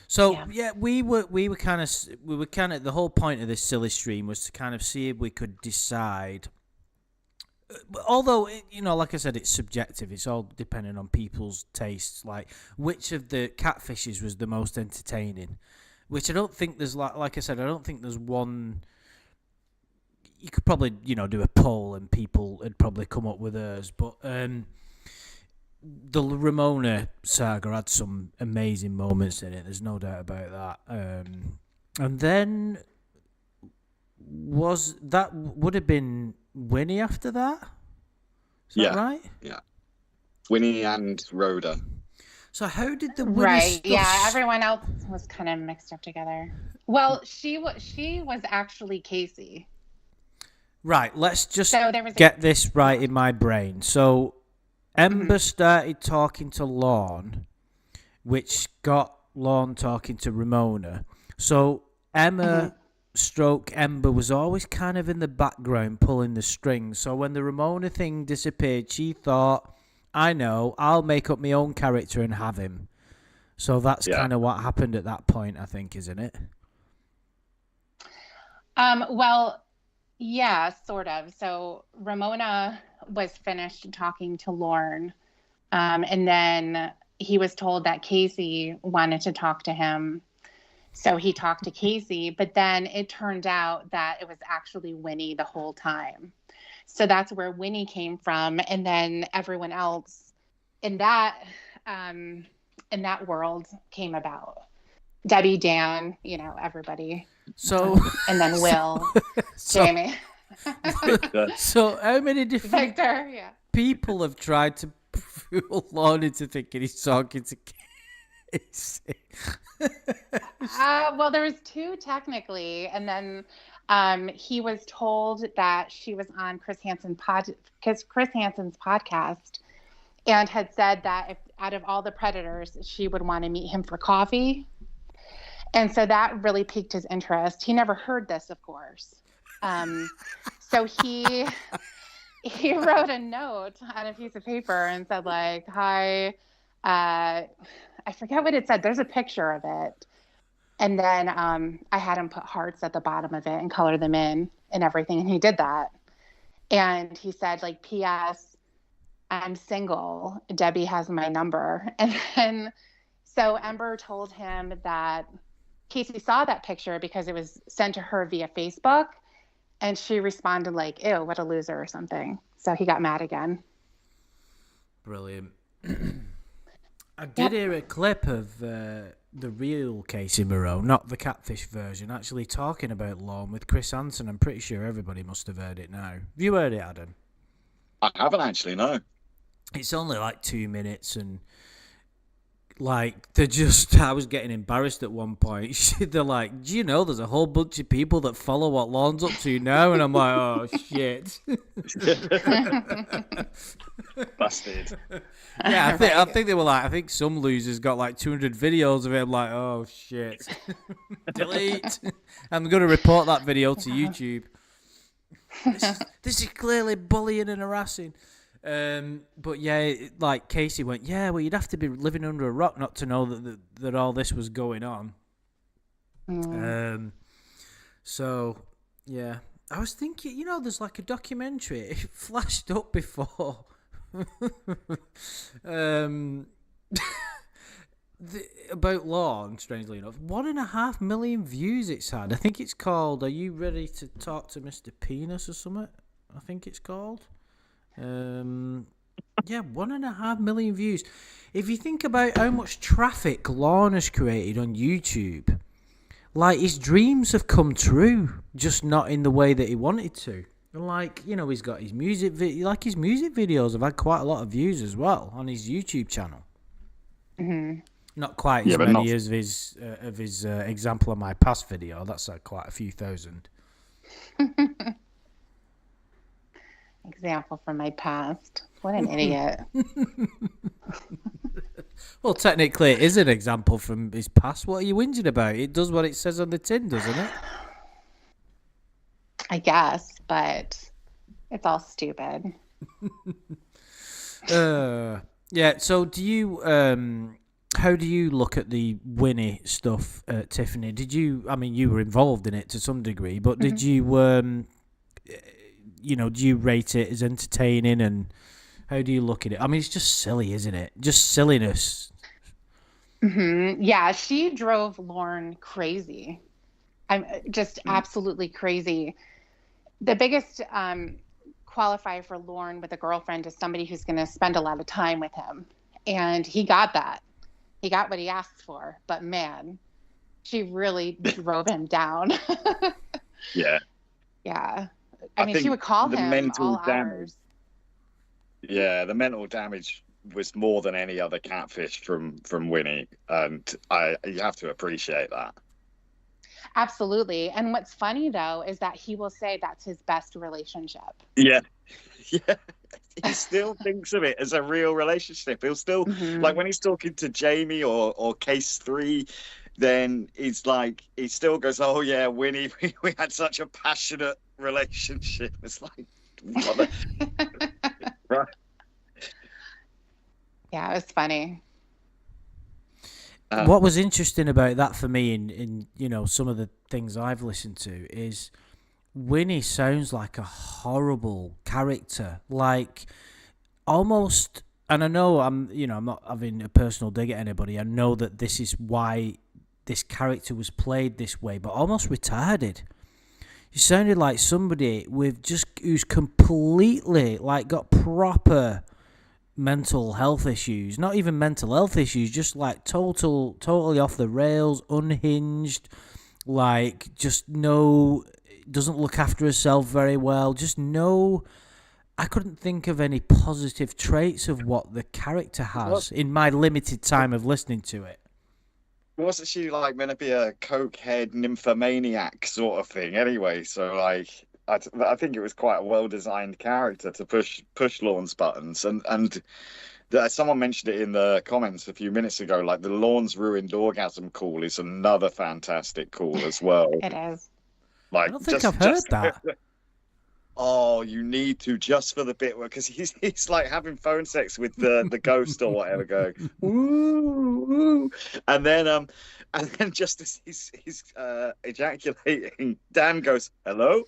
So we were kind of the whole point of this silly stream was to kind of see if we could decide. Although like I said, it's subjective. It's all depending on people's tastes. Like which of the catfishes was the most entertaining. Which I don't think there's like I said, I don't think there's one. You could probably do a poll and people would probably come up with theirs, but the Ramona saga had some amazing moments in it. There's no doubt about that. And then would have been Winnie after that? Is that right? Yeah. Winnie and Rhoda. So how did the Winnie stuff... Yeah, everyone else was kind of mixed up together. Well, she was actually Casey. Right, let's just get this right in my brain. So Ember started talking to Lorne, which got Lorne talking to Ramona. So Emma stroke Ember was always kind of in the background pulling the strings. So when the Ramona thing disappeared, she thought, I know, I'll make up my own character and have him. So that's kind of what happened at that point, I think, isn't it? Well, yeah, sort of. So Ramona was finished talking to Lorne, and then he was told that Casey wanted to talk to him. So he talked to Casey, but then it turned out that it was actually Winnie the whole time. So that's where Winnie came from, and then everyone else in that world came about. Debbie, Dan, everybody. So and then Will, Jamie. So how many different Victor, people have tried to fool Lorne into thinking he's talking to Casey? Well, there was two technically, and then he was told that she was on Chris Hansen's podcast, and had said that if out of all the predators, she would want to meet him for coffee. And so that really piqued his interest. He never heard this, of course. So he wrote a note on a piece of paper and said, like, hi, I forget what it said. There's a picture of it. And then I had him put hearts at the bottom of it and color them in and everything. And he did that. And he said, like, P.S., I'm single. Debbie has my number. And then so Ember told him that Casey saw that picture because it was sent to her via Facebook. And she responded like, ew, what a loser or something. So he got mad again. Brilliant. I did hear a clip of the real Casey Moreau, not the catfish version, actually talking about Lorne with Chris Hansen. I'm pretty sure everybody must have heard it now. Have you heard it, Adam? I haven't actually, no. It's only like 2 minutes and like I was getting embarrassed at one point. They're like, do you know there's a whole bunch of people that follow what Lorne's up to now? And I'm like, oh shit. Busted. Yeah, I think they were like, I think some losers got like 200 videos of it. I'm like, oh shit. Delete. I'm going to report that video to YouTube. This is clearly bullying and harassing. But yeah, like Casey went, yeah, well, you'd have to be living under a rock not to know that all this was going on. So yeah, I was thinking, there's like a documentary. It flashed up before. About Lorne, strangely enough, 1.5 million views it's had. I think it's called "Are You Ready to Talk to Mr. Penis" or something. I think it's called. Yeah, 1.5 million views. If you think about how much traffic Lorne has created on YouTube, like his dreams have come true, just not in the way that he wanted to. Like, he's got his music his music videos have had quite a lot of views as well on his YouTube channel. Mm-hmm. Not quite as many as his example of my past video. That's quite a few thousand. Example from my past. What an idiot. Well, technically, it is an example from his past. What are you whinging about? It does what it says on the tin, doesn't it? I guess, but It's all stupid. Yeah. So do you how do you look at the Winnie stuff, Tiffany? Did you? I mean, you were involved in it to some degree, but did you do you rate it as entertaining, and how do you look at it? I mean, it's just silly, isn't it? Just silliness. Yeah, she drove Lorne crazy. I'm just absolutely crazy. The biggest qualifier for Lorne with a girlfriend is somebody who's going to spend a lot of time with him. And he got that. He got what he asked for. But man, she really drove him down. Yeah. Yeah. I I mean, think she would call the him mental all damage. hours. Yeah, the mental damage was more than any other catfish from Winnie, and you have to appreciate that. Absolutely. And what's funny, though, is that he will say that's his best relationship. Yeah, yeah. He still thinks of it as a real relationship. He'll still like when he's talking to Jamie or Case 3, then he's like he still goes, "Oh yeah, Winnie, we had such a passionate relationship." It's like, what the... right? Yeah, it was funny. What was interesting about that for me in some of the things I've listened to is Winnie sounds like a horrible character, like almost. And I know I'm not having a personal dig at anybody. I know that this is why this character was played this way, but almost retarded. He sounded like somebody who's completely like got proper mental health issues, not even mental health issues, just like totally off the rails, unhinged, like just doesn't look after herself very well, I couldn't think of any positive traits of what the character has in my limited time of listening to it. Wasn't she like meant to be a cokehead nymphomaniac sort of thing anyway? So like I think it was quite a well-designed character to push Lorne's buttons, and someone mentioned it in the comments a few minutes ago. Like the Lorne's ruined orgasm call is another fantastic call as well. It is. Like I don't think I've heard that. Oh, you need to, just for the bit where, because he's like having phone sex with the ghost or whatever, going woo woo, and then just as he's ejaculating, Dan goes hello.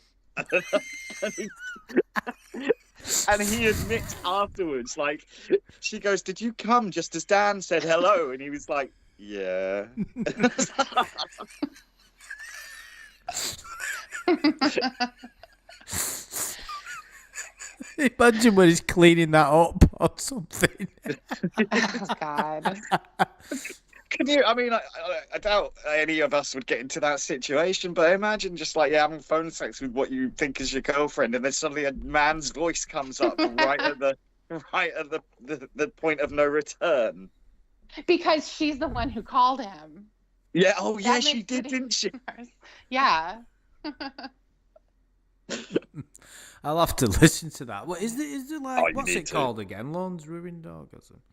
And he admits afterwards, like, she goes, "Did you come just as Dan said hello?" And he was like, "Yeah." Imagine when he's cleaning that up or something. Oh, God. Can you? I mean, I doubt any of us would get into that situation, but imagine just like having phone sex with what you think is your girlfriend, and then suddenly a man's voice comes up right at the point of no return. Because she's the one who called him. Yeah. Oh, yeah. That She makes did, it didn't she? worse. Yeah. I'll have to listen to that. What is it like? Oh, you what's need it to. called again? Lorne's Ruined Dog or something?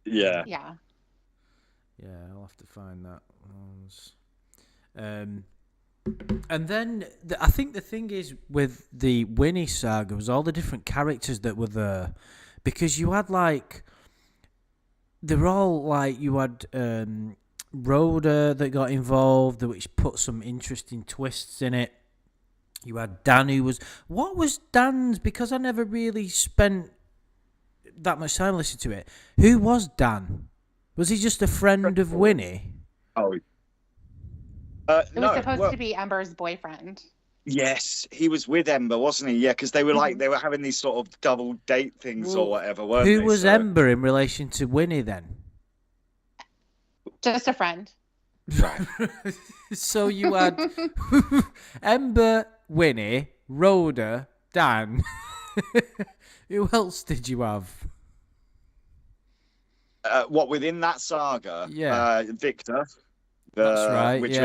Yeah. Yeah. Yeah, I'll have to find that. And then I think the thing is with the Winnie saga was all the different characters that were there, because you had like they're all like you had Rhoda that got involved, which put some interesting twists in it. You had Dan, what was Dan's? Because I never really spent that much time listening to it. Who was Dan? Was he just a friend of Winnie? Oh. It was no, supposed to be Ember's boyfriend. Yes, he was with Ember, wasn't he? Yeah, because they were like they were having these sort of double date things or whatever, weren't they? Who was Ember in relation to Winnie then? Just a friend. Right. So you had Ember, Winnie, Rhoda, Dan. Who else did you have? What within that saga? Yeah. Victor. That's right. Which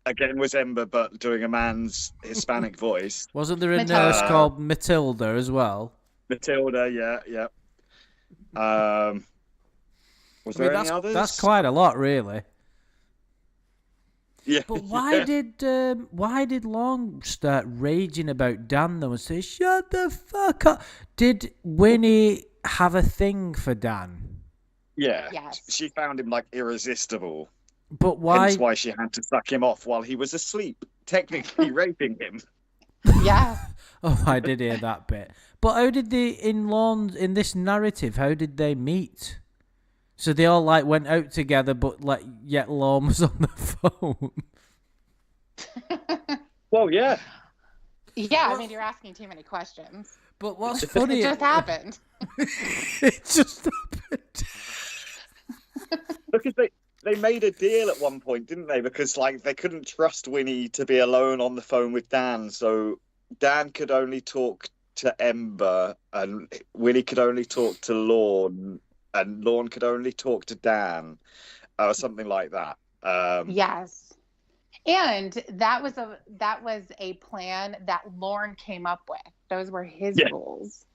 again was Ember, but doing a man's Hispanic voice. Wasn't there a Matilda. nurse called Matilda as well? Matilda, yeah. Was there any others? That's quite a lot, really. Yeah, But yeah, why did Lorne start raging about Dan though and say, "Shut the fuck up"? Did Winnie have a thing for Dan? yeah. Yes. She found him like irresistible. But Hence why? why she had to suck him off while he was asleep, technically raping him. Yeah. Oh, I did hear that bit. But how did they in this narrative? How did they meet? So they all like went out together, but like yet Lorne was on the phone. Well, yeah. Yeah, I What? mean, you're asking too many questions. But what's It funny? just happened. It just happened. Because they made a deal at one point, didn't they? Because like they couldn't trust Winnie to be alone on the phone with Dan, so Dan could only talk to Ember, and Winnie could only talk to Lorne, and Lorne could only talk to Dan, or something like that. Yes. And that was a plan that Lorne came up with. Those were his Yeah, rules.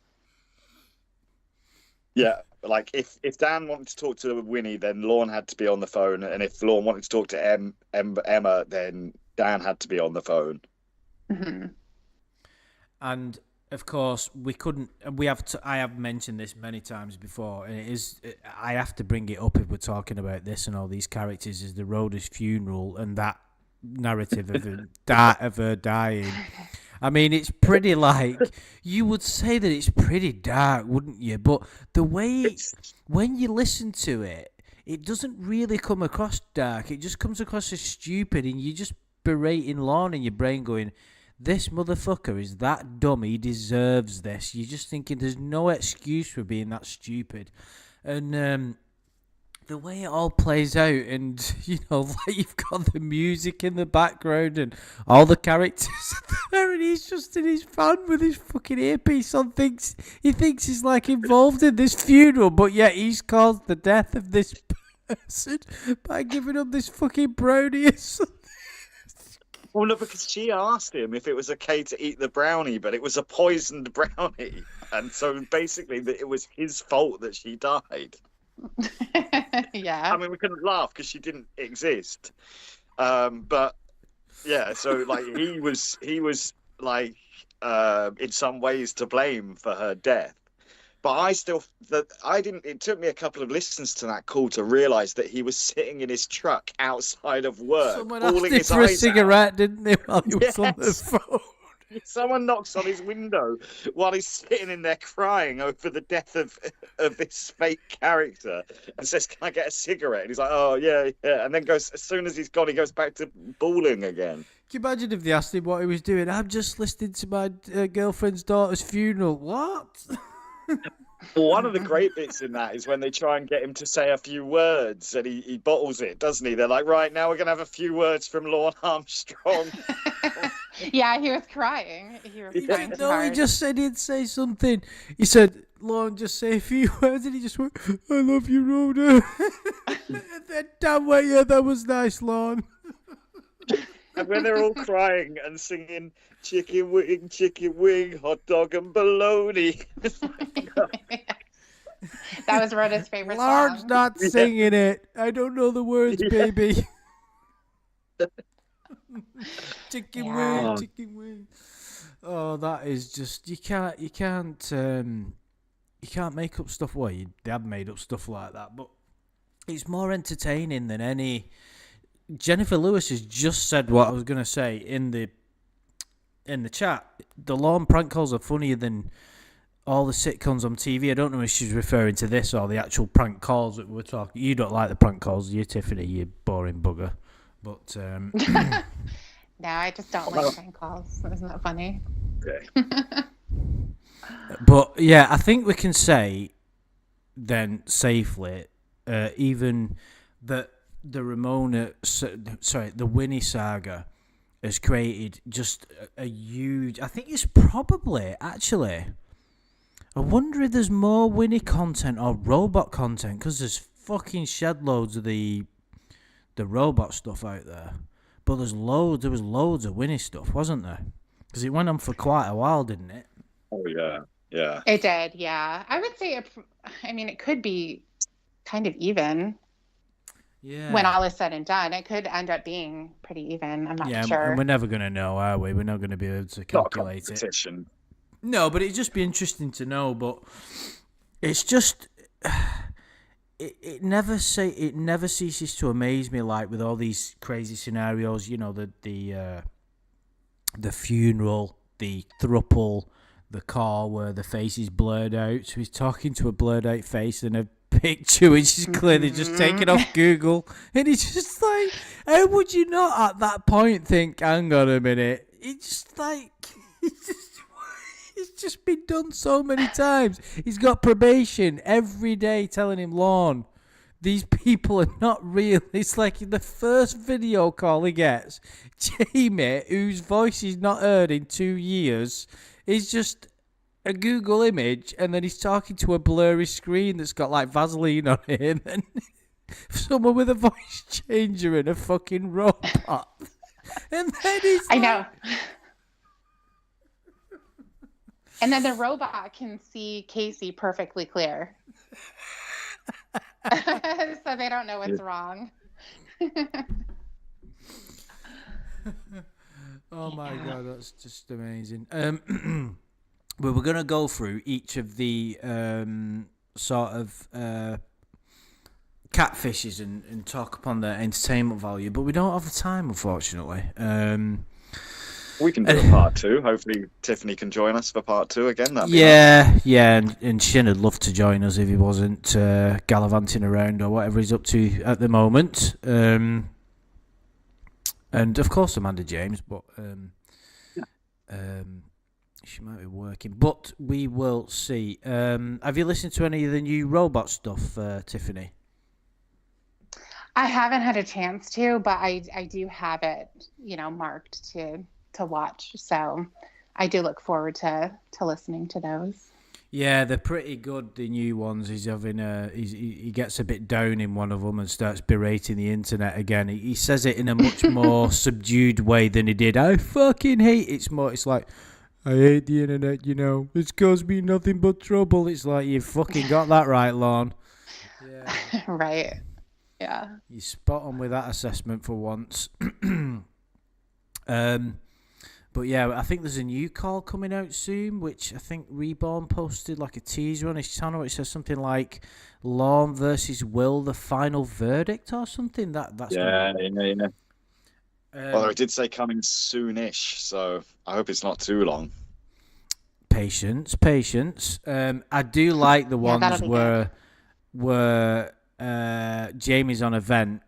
yeah. Like if Dan wanted to talk to Winnie, then Lorne had to be on the phone, and if Lorne wanted to talk to Emma, then Dan had to be on the phone. Hmm. And of course, we couldn't. We have to. I have mentioned this many times before, and it is. I have to bring it up if we're talking about this and all these characters. Is the Rhoda's funeral and that narrative of her dying. I mean, it's pretty like you would say that it's pretty dark, wouldn't you? But the way when you listen to it, it doesn't really come across dark. It just comes across as stupid, and you just berating Lorne in your brain, going, "This motherfucker is that dumb. He deserves this." You're just thinking there's no excuse for being that stupid, and the way it all plays out, and like you've got the music in the background and all the characters there, and he's just in his van with his fucking earpiece on. He thinks he's like involved in this funeral, but yet he's caused the death of this person by giving up this fucking brownie or something. Well, no, because she asked him if it was okay to eat the brownie, but it was a poisoned brownie, and so basically it was his fault that she died. Yeah. I mean, we couldn't laugh because she didn't exist. But yeah, so like he was like in some ways to blame for her death. But I didn't. It took me a couple of listens to that call to realize that he was sitting in his truck outside of work, Someone asked bawling him his for a eyes out. cigarette, didn't they, while he was on the Yes. phone? Someone knocks on his window while he's sitting in there crying over the death of this fake character and says, "Can I get a cigarette?" And he's like, "Oh yeah, yeah," and then goes, as soon as he's gone, he goes back to bawling again. Can you imagine if they asked him what he was doing? I'm just listening to my girlfriend's daughter's funeral. What? Well, one of the great bits in that is when they try and get him to say a few words, and he bottles it, doesn't he? They're like, "Right, now we're gonna have a few words from Lorne Armstrong." Yeah, he was crying. He was crying too No, he hard. just said he'd say something. He said, "Lorne, just say a few words," and he just went, "I love you, Rhoda." And then, damn well, yeah, that was nice, Lorne. And when they're all crying and singing chicken wing, hot dog and bologna. That was Rhoda's favorite Lorne's song. not singing it. I don't know the words, Yeah. baby. Chicken Yeah. wing, chicken wing. Oh, that is just you can't make up stuff. Well, they have made up stuff like that, but it's more entertaining than any. Jennifer Lewis has just said what I was going to say in the chat. The Lorne prank calls are funnier than all the sitcoms on TV. I don't know if she's referring to this or the actual prank calls that we're talking. You don't like the prank calls, you, Tiffany, you boring bugger. But No, I just don't like phone calls. Isn't that funny? Okay. But yeah, I think we can say then safely, even that the the Winnie saga has created just a huge. I think it's probably actually. I wonder if there's more Winnie content or robot content because there's fucking shed loads of the robot stuff out there. But there was loads of Winnie stuff, wasn't there? Because it went on for quite a while, didn't it? Oh yeah, yeah. It did, yeah. I would say, it could be kind of even. Yeah. when all is said and done. It could end up being pretty even. I'm not Yeah, and sure. we're never going to know, are we? We're not going to be able to Not a calculate it. competition. No, but it'd just be interesting to know. But it's just it never ceases to amaze me. Like with all these crazy scenarios, you know, the funeral, the thruple, the car where the face is blurred out. So he's talking to a blurred out face and a picture which is clearly just taken off Google. And he's just like, how would you not at that point think, hang on a minute? It's just like, it's just been done so many times. He's got probation every day telling him, Lorne, these people are not real. It's like the first video call he gets, Jamie, whose voice he's not heard in 2 years, is just a Google image, and then he's talking to a blurry screen that's got like Vaseline on it, and then someone with a voice changer and a fucking robot. And then he's I know. And then the robot can see Casey perfectly clear. So they don't know what's wrong. Oh my God, that's just amazing. Well, we're going to go through each of the sort of catfishes and talk upon their entertainment value, but we don't have the time, unfortunately. We can do a part 2. Hopefully Tiffany can join us for part 2 again. That'd be Yeah, and Shin would love to join us if he wasn't gallivanting around or whatever he's up to at the moment. And of course Amanda James, but she might be working. But we will see. Have you listened to any of the new robot stuff, Tiffany? I haven't had a chance to, but I do have it, marked to watch. So I do look forward to listening to those. Yeah, they're pretty good. The new ones. He's having he gets a bit down in one of them and starts berating the internet again. He says it in a much more subdued way than he did. I fucking hate. It's like, I hate the internet. It's caused me nothing but trouble. It's like, you fucking got that right, Lorne. Yeah. Right. Yeah. You're spot on with that assessment for once. But yeah, I think there's a new call coming out soon, which I think Reborn posted like a teaser on his channel. It says something like Lorne versus Will, the final verdict or something. That's yeah. Well, it did say coming soonish, so I hope it's not too long. Patience. I do like the ones where Jamie's on a vent,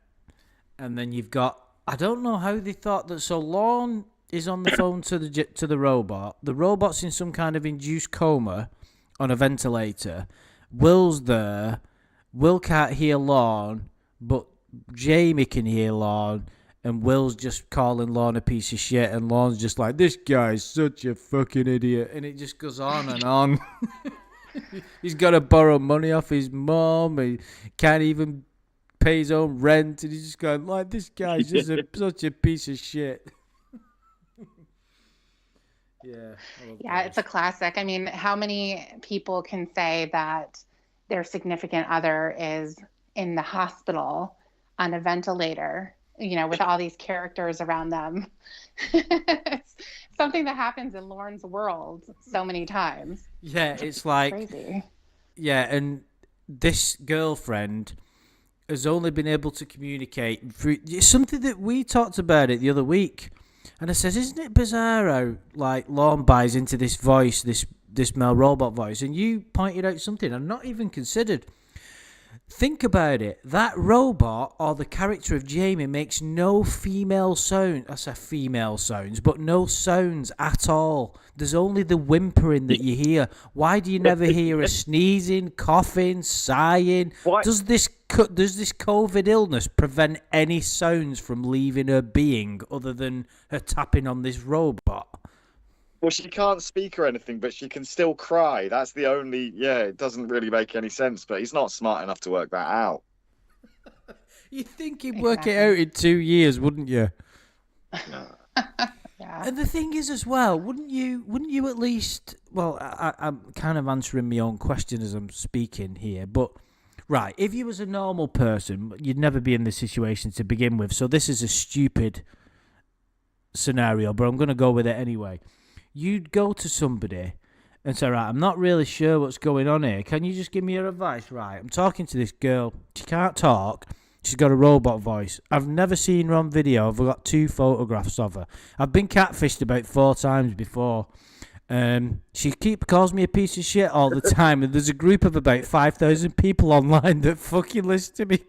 and then you've got, I don't know how they thought that. So Lorne is on the phone to the robot. The robot's in some kind of induced coma on a ventilator. Will's there. Will can't hear Lorne, but Jamie can hear Lorne, and Will's just calling Lorne a piece of shit, and Lorne's just like, this guy's such a fucking idiot, and it just goes on and on. He's got to borrow money off his mom. He can't even pay his own rent, and he's just going like, this guy's just such a piece of shit. Yeah, it's a classic. I mean, how many people can say that their significant other is in the hospital on a ventilator, with all these characters around them? It's something that happens in Lorne's world so many times. Yeah, it's like crazy. Yeah, and this girlfriend has only been able to communicate through something that we talked about it the other week. And I says, isn't it bizarre how, like, Lorne buys into this voice, this male robot voice? And you pointed out something I've not even considered. Think about it. That robot, or the character of Jamie, makes no female sound. I say female sounds, but no sounds at all. There's only the whimpering that you hear. Why do you never hear a sneezing, coughing, sighing? What? Does this COVID illness prevent any sounds from leaving her being other than her tapping on this robot? Well, she can't speak or anything, but she can still cry. That's the only... Yeah, it doesn't really make any sense, but he's not smart enough to work that out. You'd think he'd work it out in 2 years, wouldn't you? No. Yeah. And the thing is as well, wouldn't you at least... Well, I'm kind of answering my own question as I'm speaking here, but Right, if you was a normal person, you'd never be in this situation to begin with. So this is a stupid scenario, but I'm going to go with it anyway. You'd go to somebody and say, right, I'm not really sure what's going on here. Can you just give me your advice? Right, I'm talking to this girl. She can't talk. She's got a robot voice. I've never seen her on video. I've got 2 photographs of her. I've been catfished about 4 times before. She calls me a piece of shit all the time, and there's a group of about 5,000 people online that fucking listen to me.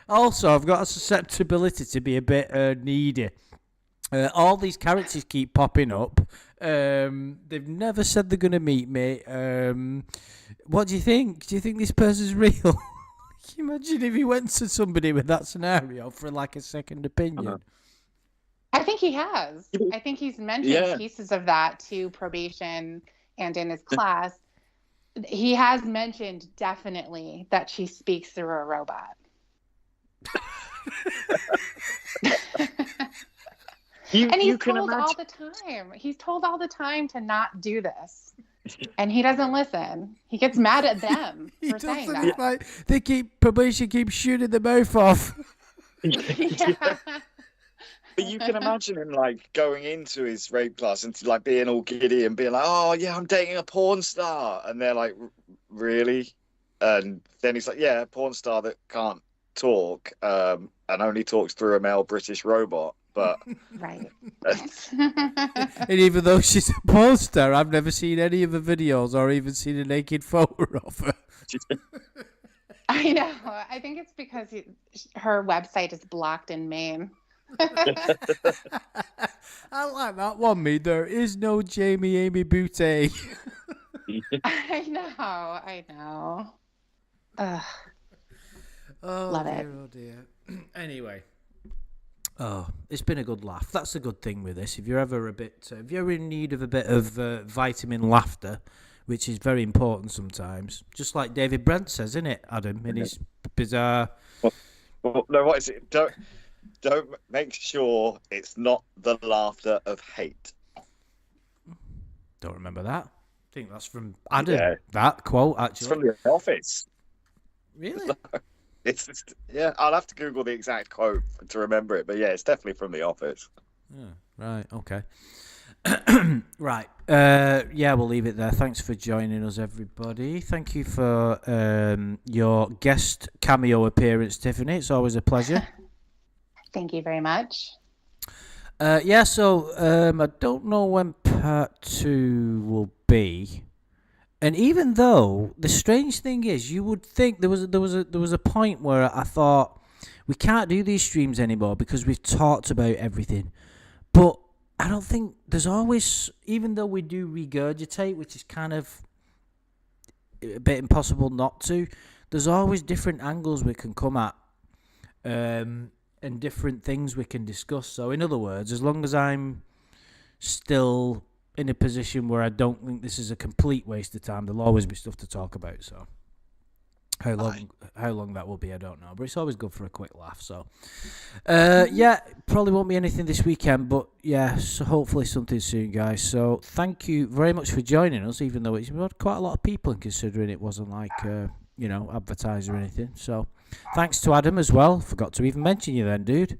Also, I've got a susceptibility to be a bit needy. All these characters keep popping up. They've never said they're going to meet me. What do you think? Do you think this person's real? Can you imagine if he went to somebody with that scenario for like a second opinion? I think he has. I think he's mentioned pieces of that to probation and in his class. He has mentioned definitely that she speaks through a robot. And he's told all the time. He's told all the time to not do this. And he doesn't listen. He gets mad at them for saying that. Like, probation keeps shooting the mouth off. Yeah. But you can imagine him like going into his rape class and like being all giddy and being like, "Oh yeah, I'm dating a porn star," and they're like, "Really?" And then he's like, "Yeah, a porn star that can't talk and only talks through a male British robot." But right. And even though she's a porn star, I've never seen any of the videos or even seen a naked photo of her. I know. I think it's because her website is blocked in Maine. I like that one, me. There is no Jamie Amy Boutte. I know. Ugh. Love dear, it. Oh dear. Anyway. Oh, it's been a good laugh. That's the good thing with this. If you're ever in need of a bit of vitamin laughter, which is very important sometimes, just like David Brent says, isn't it, Adam, in his bizarre... Well, no, what is it? Don't make sure it's not the laughter of hate. Don't remember that. I think that's from Adam, that quote, actually. It's from The Office. Really? It's I'll have to Google the exact quote to remember it, but yeah, it's definitely from The Office. Yeah, right, okay. Right, we'll leave it there. Thanks for joining us, everybody. Thank you for your guest cameo appearance, Tiffany. It's always a pleasure. Thank you very much. I don't know when part 2 will be. And even though the strange thing is, you would think there was a point where I thought we can't do these streams anymore because we've talked about everything. But I don't think there's always, even though we do regurgitate, which is kind of a bit impossible not to, there's always different angles we can come at, and different things we can discuss. So in other words, as long as I'm still in a position where I don't think this is a complete waste of time, there'll always be stuff to talk about. So how long that will be, I don't know, but it's always good for a quick laugh. So probably won't be anything this weekend, but so hopefully something soon, guys. So thank you very much for joining us, even though it's quite a lot of people, and considering it wasn't like advertised or anything. So thanks to Adam as well. Forgot to even mention you then, dude.